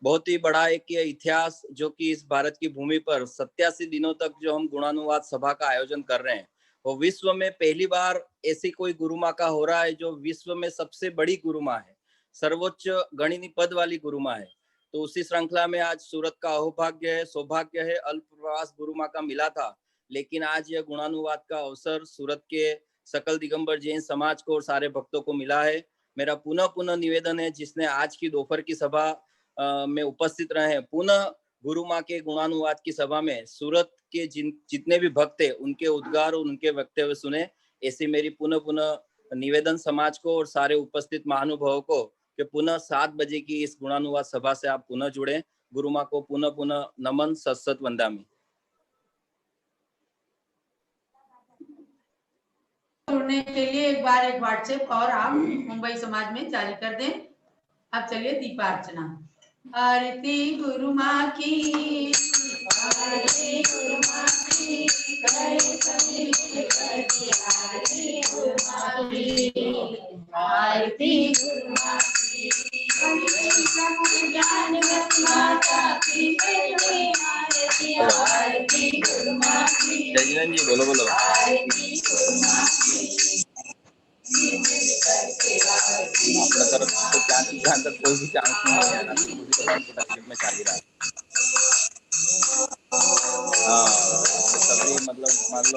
बहुत ही बड़ा एक ये इतिहास जो कि इस भारत की भूमि पर 87 दिनों तक जो हम गुणानुवाद सभा का आयोजन कर रहे हैं, वो विश्व में पहली बार ऐसी कोई गुरु माँ का हो रहा है जो विश्व में सबसे बड़ी गुरु माँ है, सर्वोच्च गणिनी पद वाली गुरु माँ है। तो उसी श्रृंखला में आज सूरत का सौभाग्य है, अल्पप्रवास गुरु माँ का मिला था, लेकिन आज यह गुणानुवाद का अवसर सूरत के सकल दिगंबर जैन समाज को और सारे भक्तों को मिला है। मेरा पुनः निवेदन है, जिसने आज की दोपहर की सभा में उपस्थित रहे हैं, पुनः गुरु माँ के गुणानुवाद की सभा में सूरत के जितने भी भक्त है उनके उद्गार और उनके वक्तव्य सुने। ऐसी मेरी पुनः निवेदन समाज को और सारे उपस्थित महानुभावों को कि पुनः 7 बजे की इस गुणानुवाद सभा से आप पुनः जुड़े। गुरु माँ को पुनः नमन, सत वंदामी। जुड़ने के लिए एक बार एक व्हाट्सएप और आप मुंबई समाज में जारी कर दें। अब चलिए दीपार्चना। आरती गुरु माँ की, आरती गुरु माँ की, आरती गुरु माँ की, आरती गुरु माँ की, ज्ञानमती माता की, आरती गुरु माँ की, जयजीवन जी बोलो। आरती गुरु माँ की। अपना तरफ तो क्या अंदर कोई भी चांस नहीं है ना, तकलीफ में चल रहा है। सभी मतलब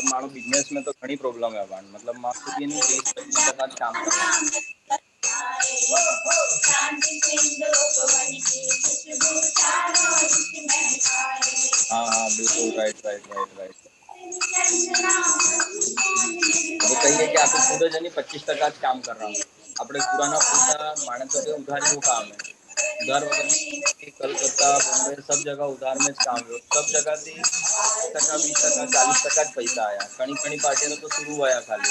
मानो बिजनेस में तो घनी प्रॉब्लम है, मतलब माँ खुद ही नहीं 20-25% काम कर रहा है। हाँ बिल्कुल, राइट। तो कहिए कि आप पूरे जनी 25% काम कर रहा हूँ। अपने पुराना माने तो उधार ही वो काम है, उधार वगैरह कलकत्ता, बॉम्बे सब जगह उधार में काम है। सब जगह से 20%, 40% पैसा आया। कणी पार्टियों तो शुरू हुआ खाली,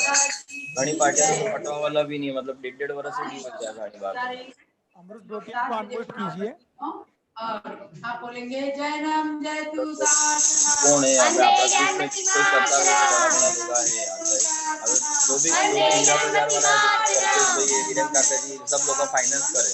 घनी पार्टियों तो फटवा वाला भी नहीं, मतलब 1.5 वर्ष से भी बच गया घनी बात। अमृत डोडिया को अनम्यूट कीजिए। और आप बोलेंगे जय राम जय तू कौन है यहाँ पे? आपका कोई सरकार होगा है यहाँ पे। अगर जो भी हीरा बाजार वाला है, वीरेंद्र काका जी, सब लोग फाइनेंस करे।